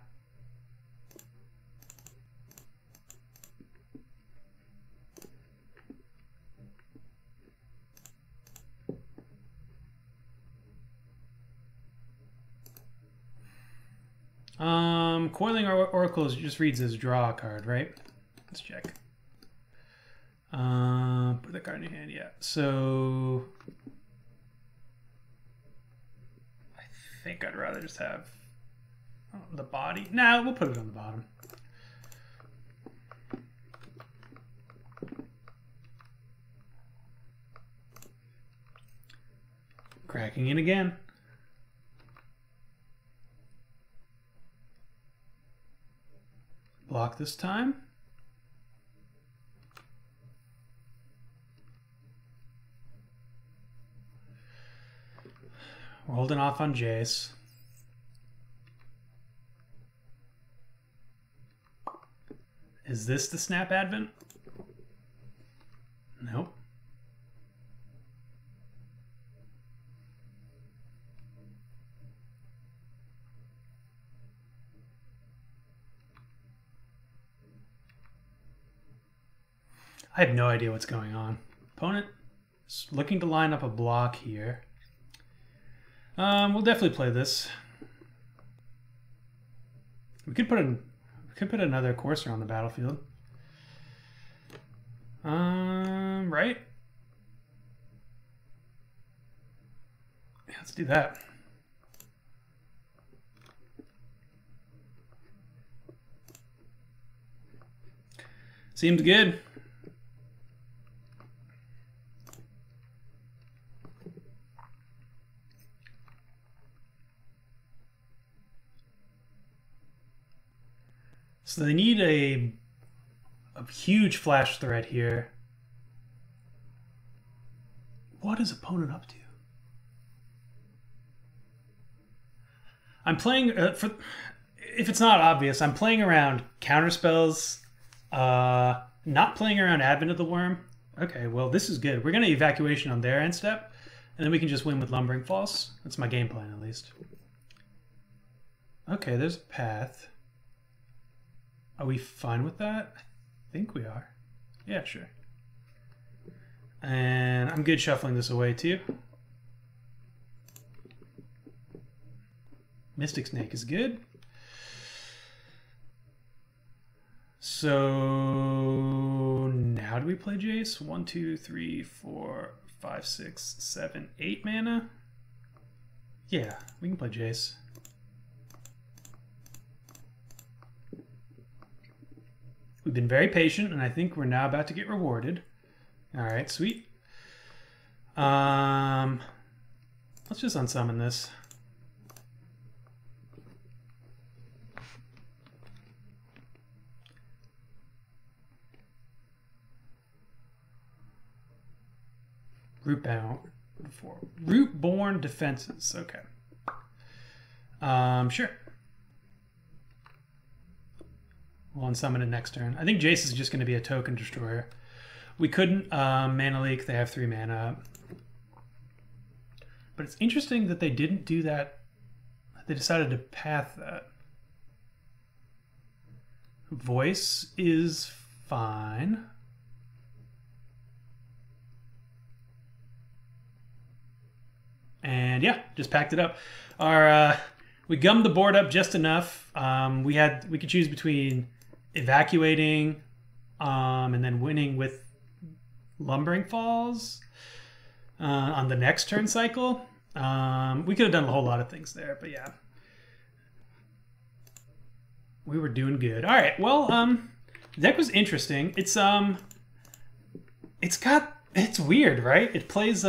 Coiling Oracles just reads as draw a card, right? Let's check. Put that card in your hand, yeah. So I think I'd rather just have the body. Nah, we'll put it on the bottom. Cracking in again. Block this time. We're holding off on Jace. Is this the Snap Advent? Nope. I have no idea what's going on. Opponent is looking to line up a block here. We'll definitely play this. We could put another Courser on the battlefield. Right? Yeah, let's do that. Seems good. So they need a huge flash threat here. What is opponent up to? I'm playing, if it's not obvious, I'm playing around counterspells, not playing around Advent of the Worm. Okay, well this is good. We're going to Evacuation on their end step, and then we can just win with Lumbering Falls. That's my game plan at least. Okay, there's a path. Are we fine with that? I think we are. Yeah, sure. And I'm good shuffling this away too. Mystic Snake is good. So now do we play Jace? 1, 2, 3, 4, 5, 6, 7, 8 mana? Yeah, we can play Jace. We've been very patient, and I think we're now about to get rewarded. All right, sweet. Let's just unsummon this. Rootborn defenses. Okay. Sure. We'll unsummon it next turn. I think Jace is just going to be a token destroyer. We couldn't mana leak. They have 3 mana. But it's interesting that they didn't do that. They decided to path that. Voice is fine. And yeah, just packed it up. We gummed the board up just enough. We could choose between evacuating and then winning with Lumbering Falls on the next turn cycle. We could have done a whole lot of things there, but yeah. We were doing good. All right, well, the deck was interesting. It's weird, right? It plays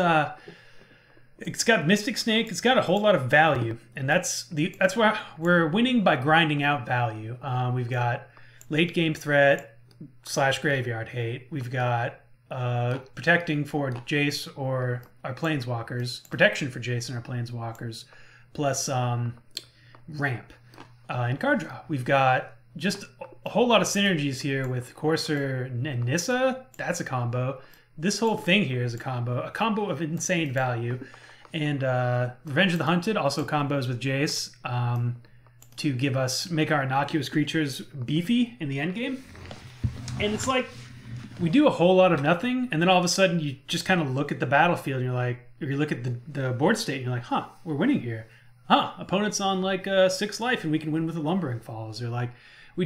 it's got Mystic Snake. It's got a whole lot of value, and that's where we're winning by grinding out value. We've got late game threat / graveyard hate. We've got protecting for Jace or our planeswalkers, protection for Jace and our planeswalkers, plus ramp and card draw. We've got just a whole lot of synergies here with Courser and Nissa. That's a combo. This whole thing here is a combo of insane value. And Revenge of the Hunted also combos with Jace to make our innocuous creatures beefy in the endgame. And it's like, we do a whole lot of nothing, and then all of a sudden you just kind of look at the battlefield and you're like, or you look at the board state and you're like, huh, we're winning here. Huh, opponent's on like 6 life and we can win with the Lumbering Falls. Or like, we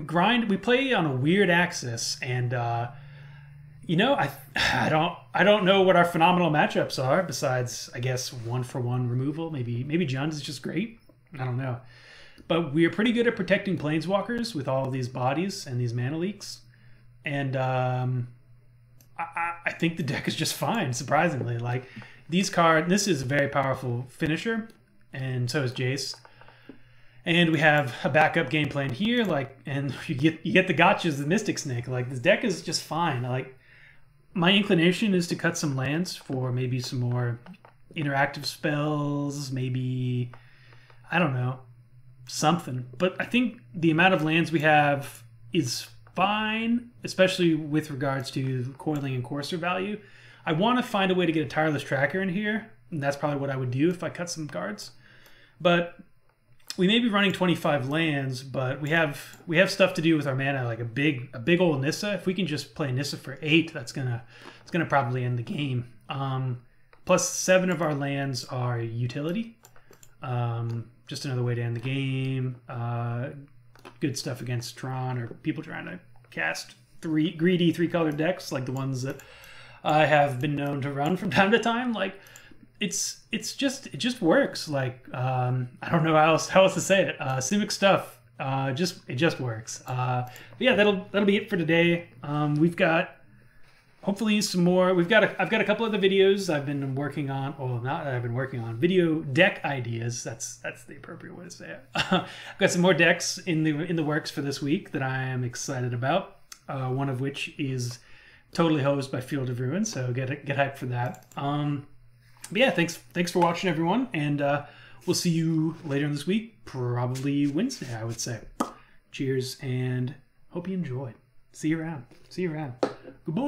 grind, we play on a weird axis, and you know, I don't know what our phenomenal matchups are besides, I guess, 1-for-1 removal. Maybe Jund is just great. I don't know. But we're pretty good at protecting planeswalkers with all of these bodies and these mana leaks. And I think the deck is just fine, surprisingly. Like, these cards, this is a very powerful finisher, and so is Jace. And we have a backup game plan here, like, and you get the gotchas, the Mystic Snake. Like, this deck is just fine. Like, my inclination is to cut some lands for maybe some more interactive spells, maybe, I don't know, something. But I think the amount of lands we have is fine, especially with regards to coiling and courser value. I want to find a way to get a Tireless Tracker in here, and that's probably what I would do if I cut some cards. But we may be running 25 lands, but we have stuff to do with our mana, like a big old Nissa. If we can just play Nissa for 8, it's gonna probably end the game. Plus 7 of our lands are utility. Just another way to end the game. Good stuff against Tron or people trying to cast greedy 3-color decks like the ones that I have been known to run from time to time. Like, it just works. Like, I don't know how else to say it. Simic Stuff. It just works. But yeah, that'll be it for today. We've got hopefully some more. I've got a couple other videos I've been working on. Well, not that I've been working on. Video deck ideas. That's the appropriate way to say it. I've got some more decks in the works for this week that I am excited about. One of which is totally hosed by Field of Ruin, so get hyped for that. But yeah, thanks for watching, everyone, and we'll see you later in this week, probably Wednesday, I would say. Cheers, and hope you enjoyed. See you around. Goodbye.